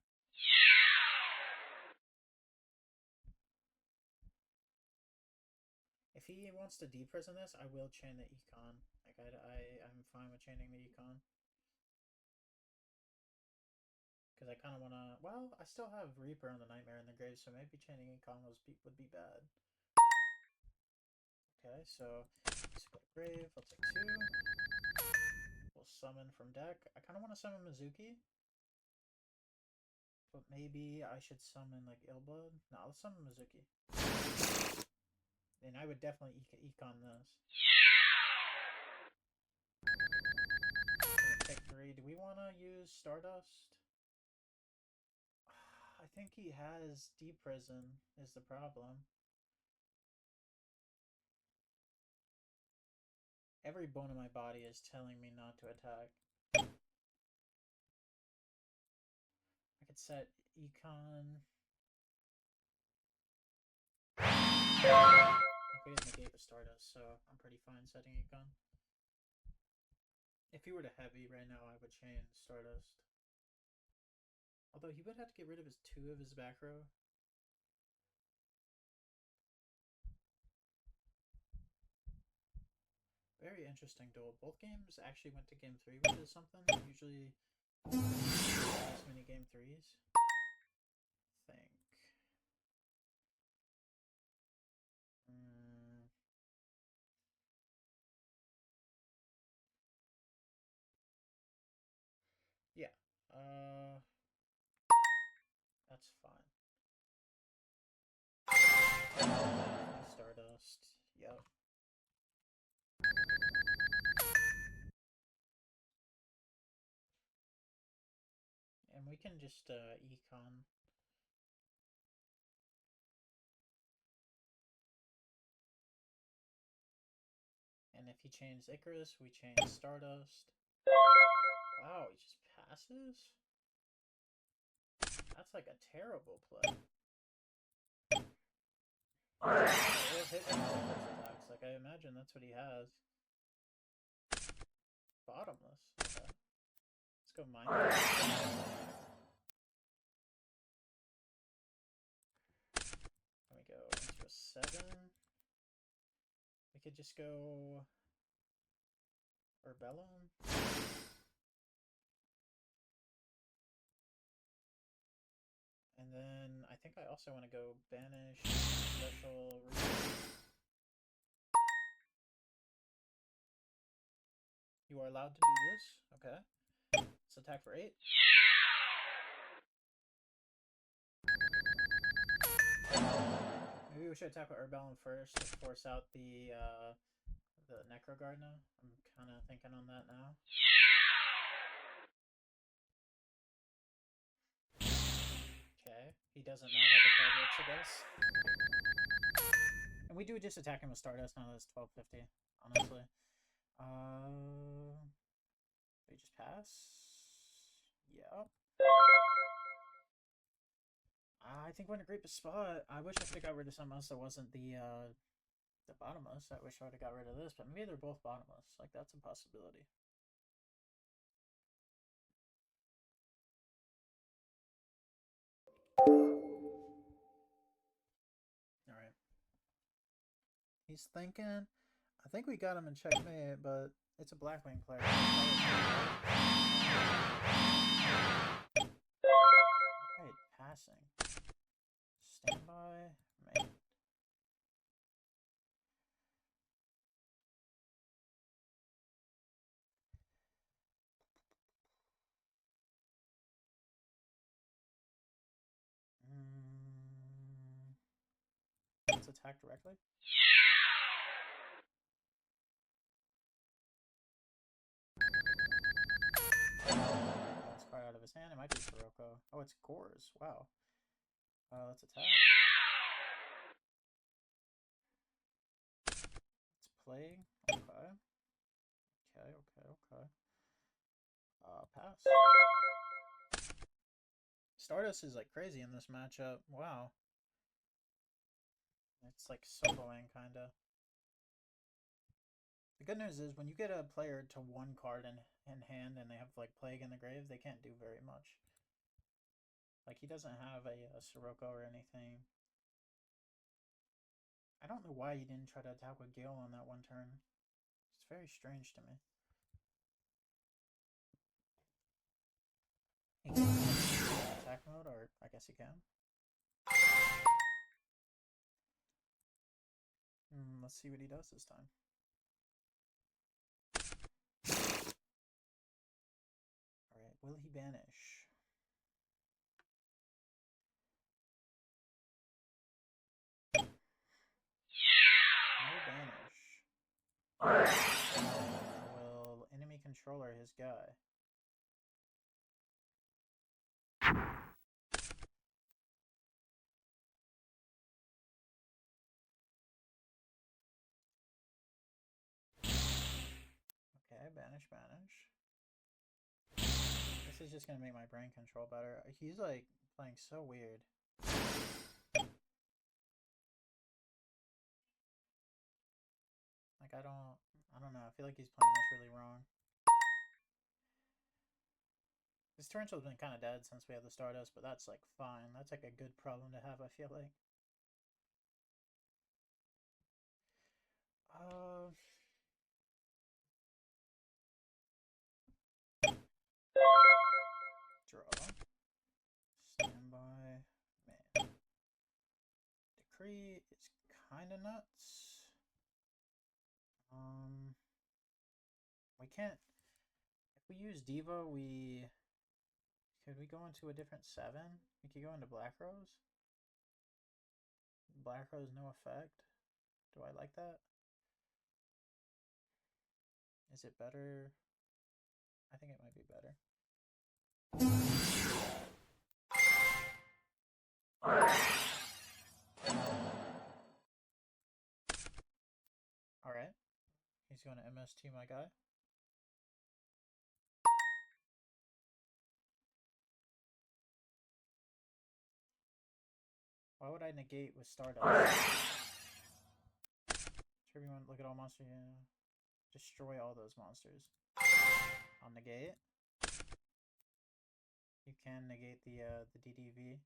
If he wants to deprison this, I will chain the Econ. Like I'm fine with chaining the Econ. Because I kind of want to... Well, I still have Reaper on the Nightmare in the grave, so maybe chaining Econ would be bad. Okay, so let's go to grave. I'll take 2. We'll summon from deck. I kind of want to summon Mizuki. But maybe I should summon like Illblood. No, let's summon Mizuki. And I would definitely Econ this. I'm gonna take 3. Do we want to use Stardust? I think he has Deprison is the problem. Every bone in my body is telling me not to attack. I could set Econ. We didn't negate with Stardust, so I'm pretty fine setting Econ. If he were to heavy right now, I would chain Stardust. Although he would have to get rid of 2 of his back row. Very interesting duel. Both games actually went to game 3, which is something. Usually, this many game 3s. I think. Yeah. That's fine. Stardust. Yep. And we can just Econ. And if he chains Icarus, we chain Stardust. Wow, he just passes? That's like a terrible play. Like I imagine that's what he has. Bottomless. Okay. Let's go minus. Let me go into a 7. We could just go Urbellum. And then I think I also want to go Banish, Special, You are allowed to do this. Okay. Let's attack for 8. Maybe we should attack with Urbellum first to force out the Necro Gardener. I'm kind of thinking on that now. Okay. He doesn't know how the card works, I guess. And we do just attack him with Stardust now that it's 1250, honestly. we just pass? Yeah. I think we're in a great spot. I wish I could have got rid of something else that wasn't the bottomless. I wish I would have got rid of this, but maybe they're both bottomless. Like, that's a possibility. Alright. He's thinking. I think we got him in checkmate, but it's a Blackwing player. Alright, passing. Standby. Mate. Let's attack directly. Last card out of his hand. It might be Sirocco. Oh, it's Gores. Wow. Let's attack. It's Plague. Okay. Okay. Pass. Stardust is like crazy in this matchup. Wow. It's like soloing, kinda. The good news is when you get a player to one card in hand and they have like Plague in the grave, they can't do very much. Like, he doesn't have a Sirocco or anything. I don't know why he didn't try to attack with Gale on that one turn. It's very strange to me. He can attack mode, or I guess he can. Let's see what he does this time. Alright, will he banish? No banish. Will enemy controller his guy? Okay, banish. This is just gonna make my brain control better. He's like playing so weird. Like, I don't know. I feel like he's playing this really wrong. His Torrential's been kind of dead since we had the Stardust, but that's like fine. That's like a good problem to have, I feel like. Draw. Standby. Man. Decree is kind of nuts. We can't. If we use Diva, could we go into a different 7? We could go into Black Rose. Black Rose, no effect. Do I like that? Is it better? I think it might be better. Alright. He's going to MST my guy. Why would I negate with Stardust? Everyone, look at all monsters. Yeah. Destroy all those monsters. I'll negate. You can negate the DDV.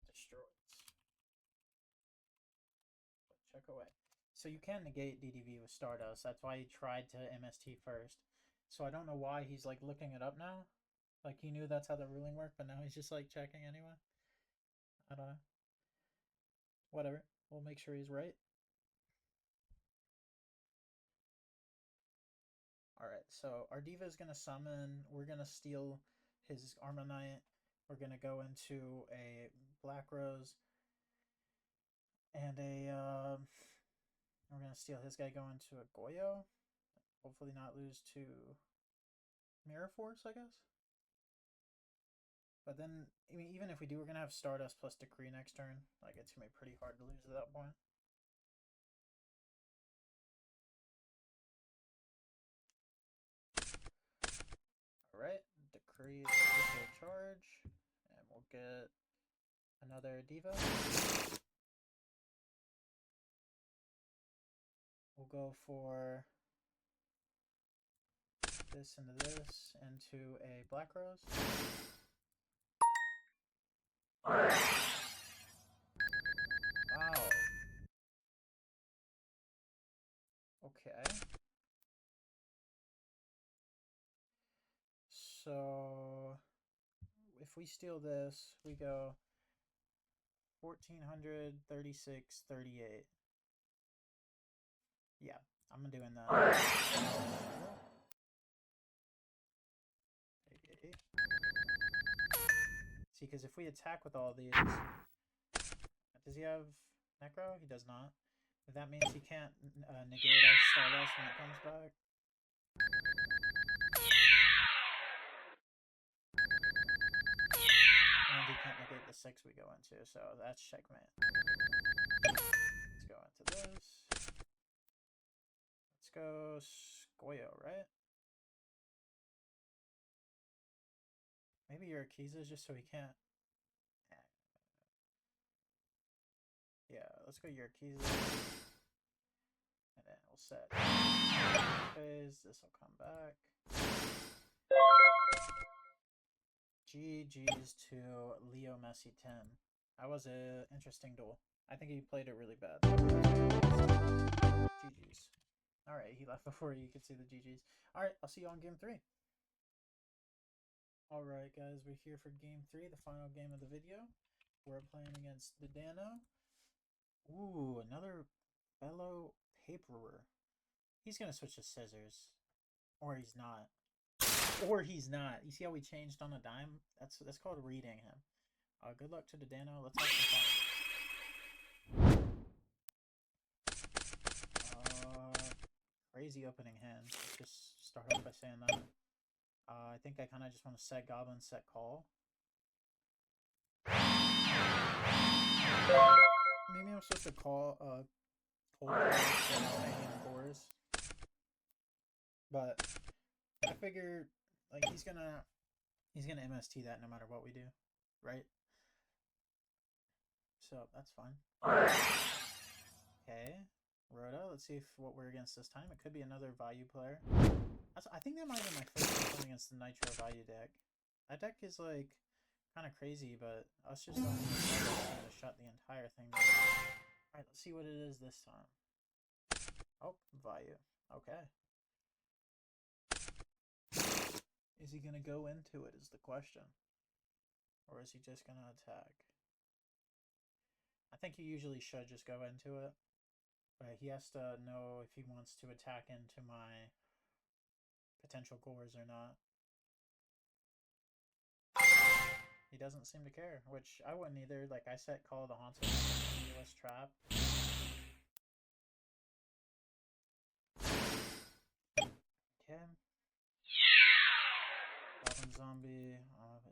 Destroys. Check away. So you can negate DDV with Stardust. That's why he tried to MST first. So I don't know why he's like looking it up now. Like, he knew that's how the ruling worked, but now he's just like checking anyway. I don't know. Whatever. We'll make sure he's right. Alright, so our Diva is going to summon. We're going to steal his Armonite. We're going to go into a Black Rose. And we're going to steal his guy, go into a Goyo. Hopefully not lose to Mirror Force, I guess. But then, I mean, even if we do, we're going to have Stardust plus Decree next turn. Like, it's going to be pretty hard to lose at that point. Alright, Decree official charge. And we'll get another Diva. We'll go for this into this into a Black Rose. Wow. Okay. So if we steal this, we go 1400, 36, 38. Yeah, I'm doing that. See, because if we attack with all these, does he have Necro? He does not. That means he can't negate our Stardust when it comes back. And he can't negate the 6 we go into, so that's checkmate. Let's go into this. Let's go Scoyo, right? Maybe Urakiza just so he can't. Yeah, let's go Urakiza. And then we'll set phase. This will come back. GG's to Leo Messi 10. That was an interesting duel. I think he played it really bad. GG's. Alright, he left before you could see the GG's. Alright, I'll see you on game 3. Alright guys, we're here for game 3, the final game of the video. We're playing against the Dano. Ooh, another fellow paperer. He's gonna switch to scissors. Or he's not. Or he's not. You see how we changed on a dime? That's called reading him. Good luck to the Dano. Let's have some fun. Crazy opening hand. Let's just start off by saying that. I think I kind of just want to set Goblin, set Call. Maybe I'm supposed to call Cold Cores. But I figure like he's gonna MST that no matter what we do, right? So that's fine. Okay, Rhoda. Let's see if what we're against this time. It could be another Vayu player. I think that might be my first time playing against the Nitro Vayu deck. That deck is like kind of crazy, but us just going to shut the entire thing down. Alright, let's see what it is this time. Oh, Vayu. Okay. Is he going to go into it is the question. Or is he just going to attack? I think he usually should just go into it. But he has to know if he wants to attack into my potential cores or not. He doesn't seem to care, which I wouldn't either. Like I set Call of the Haunted continuous trap. Okay. Counterpunch Zombie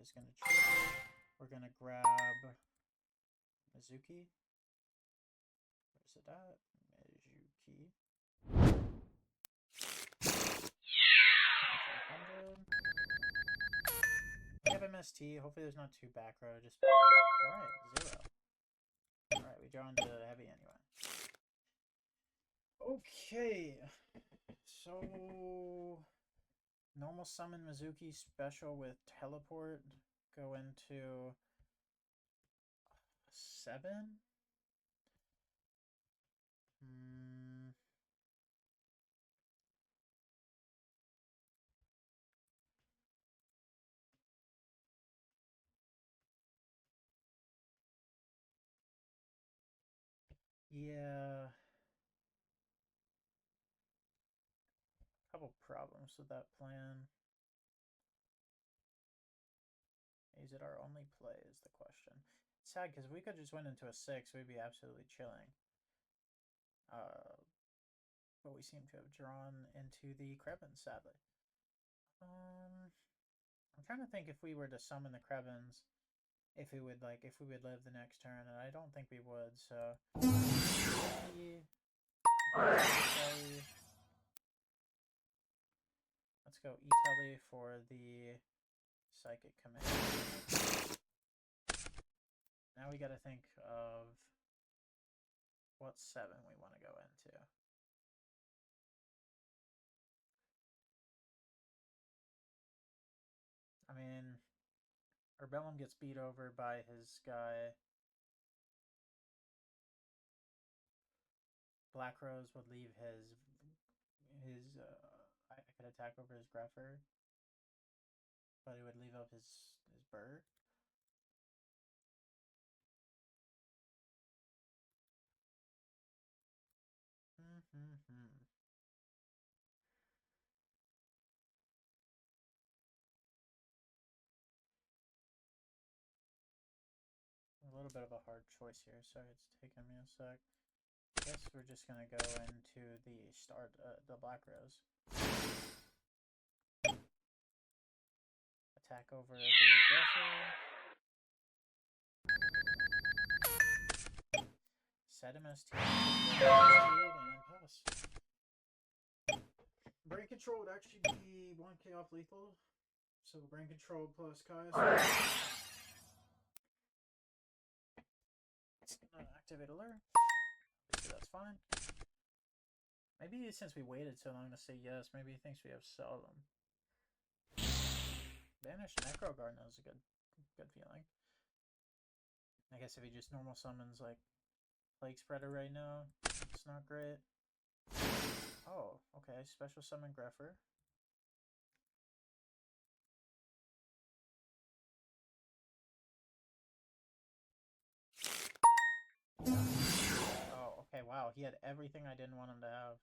is going to trigger. We're going to grab Mizuki. Where's it at? Mizuki. 100. We have MST. Hopefully there's not 2 back row. Just alright, 0. Alright, we draw into heavy anyway. Okay. So normal summon Mizuki special with teleport. Go into 7. Yeah. Couple problems with that plan. Is it our only play is the question. It's sad because we could just went into a 6, we'd be absolutely chilling. But we seem to have drawn into the Krebin, sadly. I'm trying to think if we were to summon the Krebins, if we would live the next turn, and I don't think we would. So let's go E-Telly for the Psychic Command. Now we got to think of what 7 we want to go into. I mean, Urbellum gets beat over by his guy. Black Rose would leave his I could attack over his Greffer, but he would leave up his bird. A little bit of a hard choice here. Sorry, it's taking me a sec. I guess we're just gonna go into the Black Rose. Attack over the Greffer. Set him as 2 and pass. Brain Control would actually be 1k off lethal. So Brain Control plus Kai's. It's gonna activate alert. So that's fine. Maybe since we waited so long to say yes, maybe he thinks we have Solemn. Banished Necro Garden is a good feeling. I guess if he just normal summons like Plague Spreader right now, it's not great. Oh, okay. Special summon Greffer. Oh, okay. Wow, he had everything I didn't want him to have.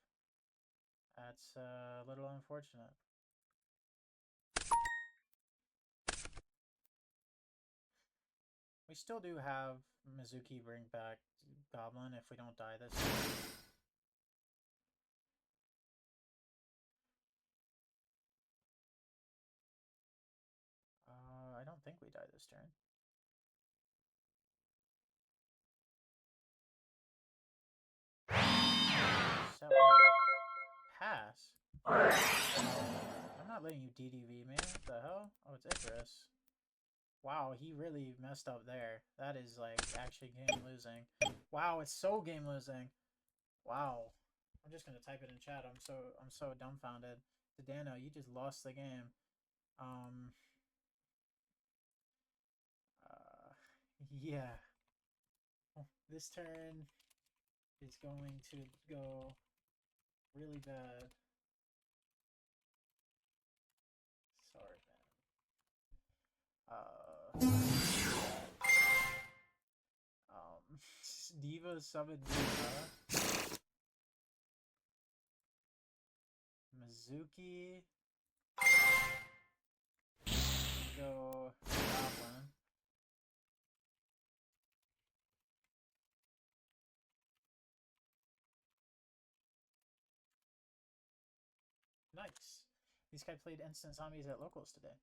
That's a little unfortunate. We still do have Mizuki bring back Goblin if we don't die this turn. I don't think we die this turn. Pass? I'm not letting you DDV, man. What the hell? Oh, it's Icarus. Wow, he really messed up there. That is like actually game losing. Wow, it's so game losing. Wow. I'm just gonna type it in chat. I'm so dumbfounded. Dano, you just lost the game. Yeah. This turn is going to go really bad. Sorry, man. Diva summoned Diva. Mizuki. Go Goblin. Nice. These guys played instant zombies at locals today.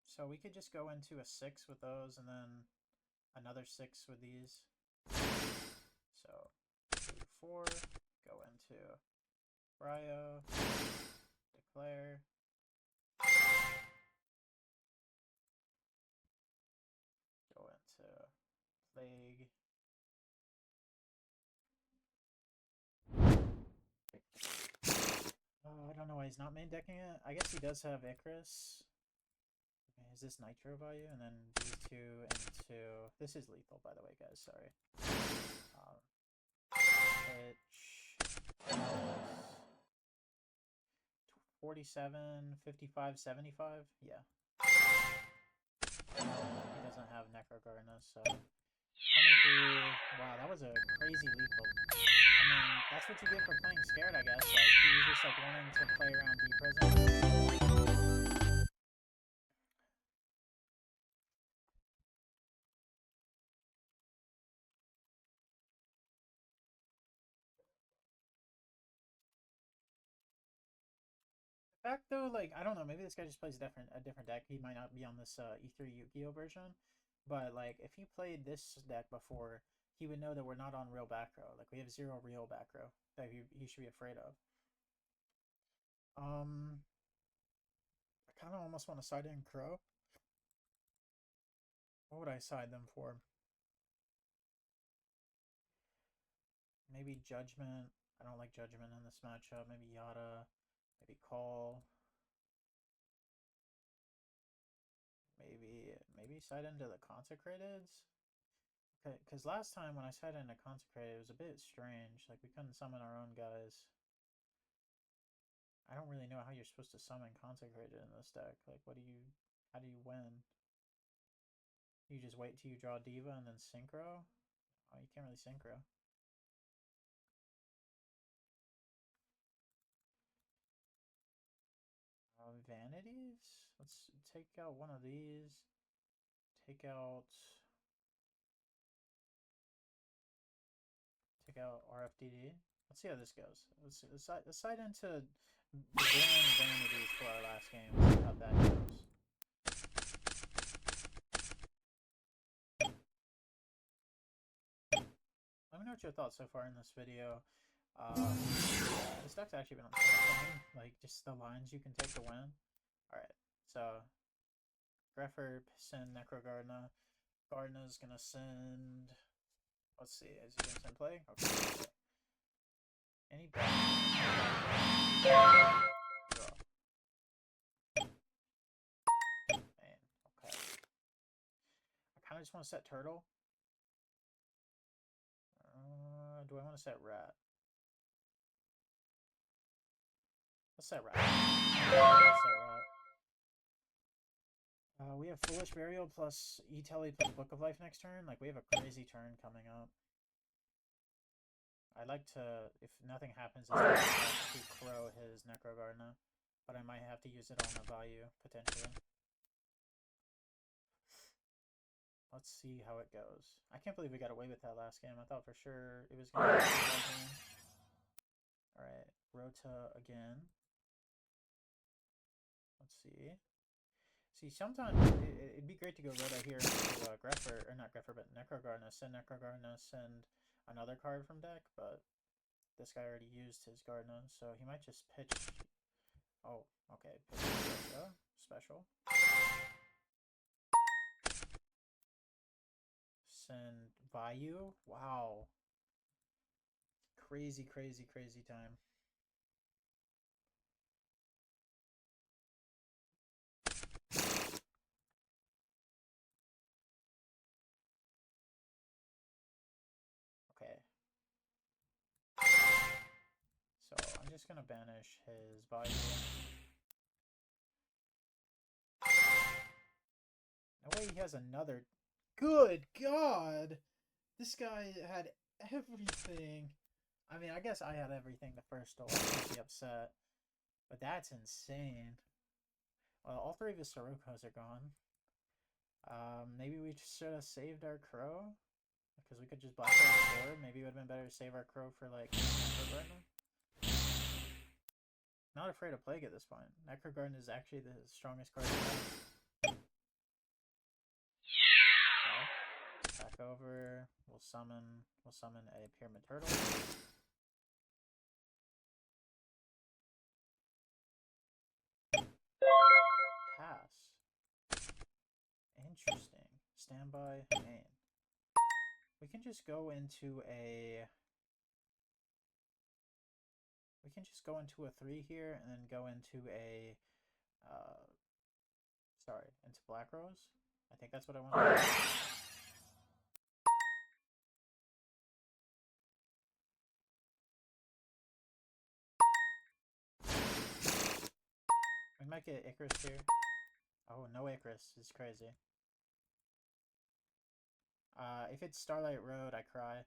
So we could just go into a 6 with those and then another 6 with these. So 2, 4, go into Ryo, declare. Go into Plague. I don't know why he's not main decking it. I guess he does have Icarus. Okay, is this Nitro Vayu? And then these 2 into... This is lethal, by the way, guys. Sorry. Pitch... 47, 55, 75? Yeah. He doesn't have Necrogarna, so... 23... Wow, that was a crazy lethal. I mean, that's what you get for playing scared, I guess. Like, he was just, like, wanting to play around D-Prison. fact though, like I don't know, maybe this guy just plays a different deck. He might not be on this E3 Yu-Gi-Oh version, but like if he played this deck before, he would know that we're not on real back row. Like we have 0 real back row that he should be afraid of. I kind of almost want to side in Crow. What would I side them for? Maybe Judgment. I don't like Judgment in this matchup. Maybe Yada. Maybe Call. Maybe side into the Consecrateds. Because last time when I side into Consecrated, it was a bit strange. Like we couldn't summon our own guys. I don't really know how you're supposed to summon Consecrated in this deck. Like, how do you win? You just wait till you draw Diva and then Synchro? Oh, you can't really Synchro. Vanities? Let's take out one of these. Take out RFDD. Let's see how this goes. Let's side into vanities for our last game. Let's see how that goes. Let me know what your thoughts so far in this video. This deck's actually been on fun, like just the lines you can take to win. Alright, so Greffer send Necrogardna. Gardna's gonna send. Let's see, is he gonna send play? Okay. Any bad? Draw. Man, okay. I kinda just want to set Turtle. Do I want to set Rat? Let's set Rat. We have Foolish Burial plus E-Telly plus Book of Life next turn. Like, we have a crazy turn coming up. I'd like to, if nothing happens, I'd like to Crow his Necrogardna. But I might have to use it on a Vayu, potentially. Let's see how it goes. I can't believe we got away with that last game. I thought for sure it was going to be a Alright, Rota again. Let's see. See, sometimes it'd be great to go Rota here into Greffer, or not Greffer, but Necrogardna, send another card from deck, but this guy already used his Gardna, so he might just pitch. Oh, okay, pitch Rota, special. Send Vayu. Wow. Crazy time. Okay. So I'm just gonna banish his Vayu. No way he has another. Good God! This guy had everything. I mean, I guess I had everything the first duel. I can't be upset. But that's insane. Well, all 3 of his Sorokos are gone. Maybe we just should have saved our Crow? Because we could just black out the board. Maybe it would have been better to save our Crow for, like, Necrogardna. Not afraid of Plague at this point. Necrogardna is actually the strongest card in the deck. Back over. We'll summon a Pyramid Turtle. Pass. Interesting. Standby main. We can just go into a. We can just go into a 3 here and then go into a. Sorry, into Black Rose. I think that's what I want to do. We might get Icarus here. Oh, no Icarus. It's crazy. If it's Starlight Road, I cry.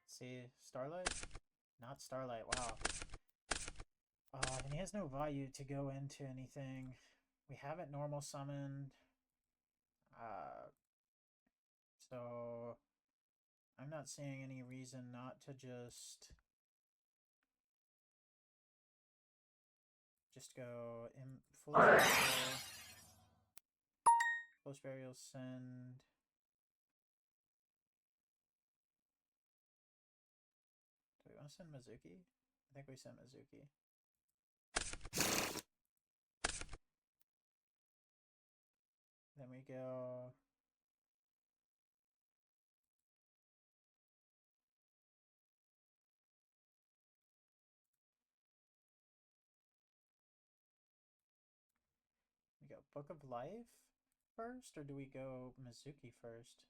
See, Starlight? Not Starlight, wow. And he has no value to go into anything. We haven't normal summoned. So I'm not seeing any reason not to just go in Foolish Burial, send. Do we want to send Mizuki? I think we send Mizuki. Then we go. We go Book of Life first, or do we go Mizuki first?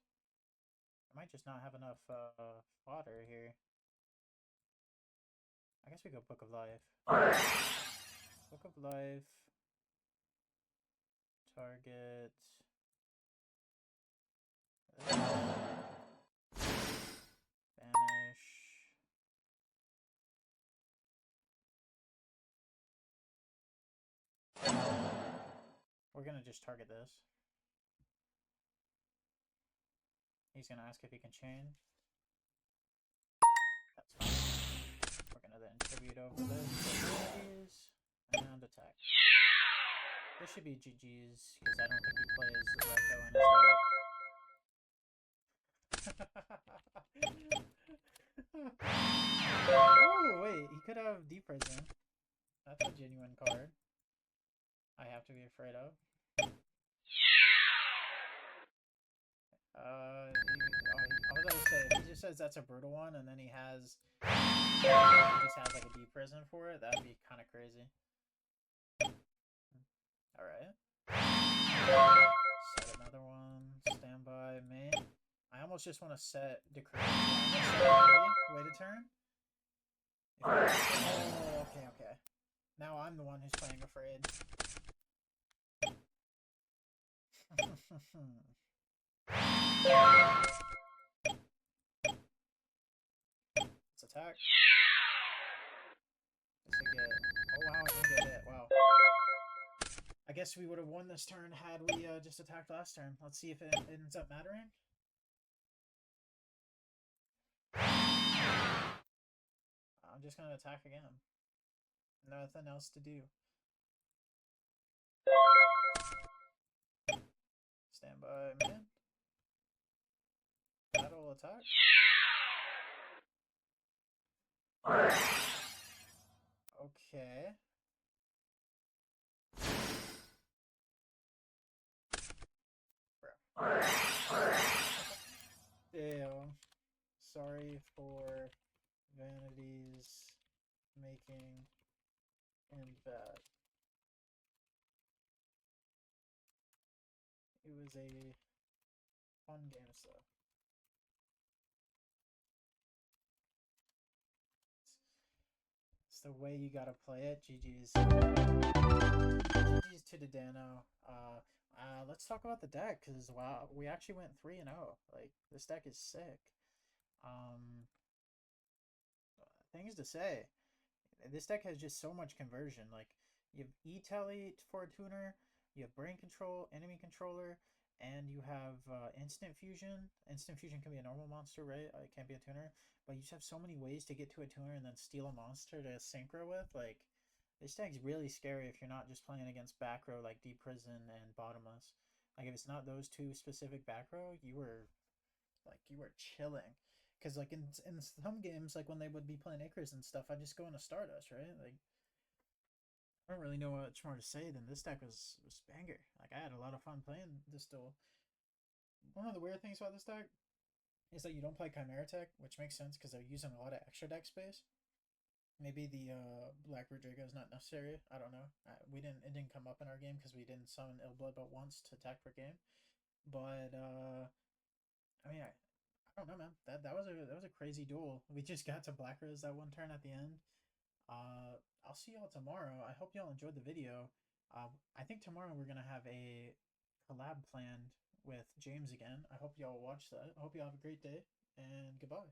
I might just not have enough fodder here. I guess we go Book of Life. Book of Life. Target. Banish. We're gonna just target this. He's gonna ask if he can chain. That's fine. We're gonna then tribute over this. And attack. This should be GG's, because I don't think he plays Reco in his deck. Oh, wait, he could have Deep Prison. That's a genuine card I have to be afraid of. I was about to say, if he just says that's a brutal one, and then he just has like a Deep Prison for it, that'd be kind of crazy. Alright. Set another one. Standby main. I almost just want to set Decree. Wait a turn. Oh, okay. Now I'm the one who's playing afraid. Let's attack. Oh wow, I didn't get it. Wow. I guess we would have won this turn had we just attacked last turn. Let's see if it ends up mattering. I'm just gonna attack again. Nothing else to do. Standby, man. Battle attack. Okay. Damn. Sorry for Vanity's making him bad. It was a fun game stuff. It's the way you gotta play it. GG's. GG's to the Dano. Let's talk about the deck, because wow, we actually went 3-0. Like, this deck is sick. Things to say. This deck has just so much conversion. Like, you have E-Tele for a tuner, you have Brain Control, Enemy Controller, and you have Instant Fusion. Instant Fusion can be a normal monster, right? It can't be a tuner. But you just have so many ways to get to a tuner and then steal a monster to synchro with. Like, this deck's really scary if you're not just playing against back row like Deep Prison and Bottomless. Like, if it's not those two specific back row, you were chilling. Because, like, in some games, like, when they would be playing Icarus and stuff, I'd just go into Stardust, right? Like, I don't really know much more to say than this deck was banger. Like, I had a lot of fun playing this duel. One of the weird things about this deck is that you don't play Chimera Tech, which makes sense because they're using a lot of extra deck space. Maybe the Black Rodrigo is not necessary. I don't know. It didn't come up in our game because we didn't summon Illblood but once to attack per game. But I mean, I don't know, man. That was a crazy duel. We just got to Black Rose that one turn at the end. I'll see y'all tomorrow. I hope y'all enjoyed the video. I think tomorrow we're gonna have a collab planned with James again. I hope y'all watch that. I hope y'all have a great day, and goodbye.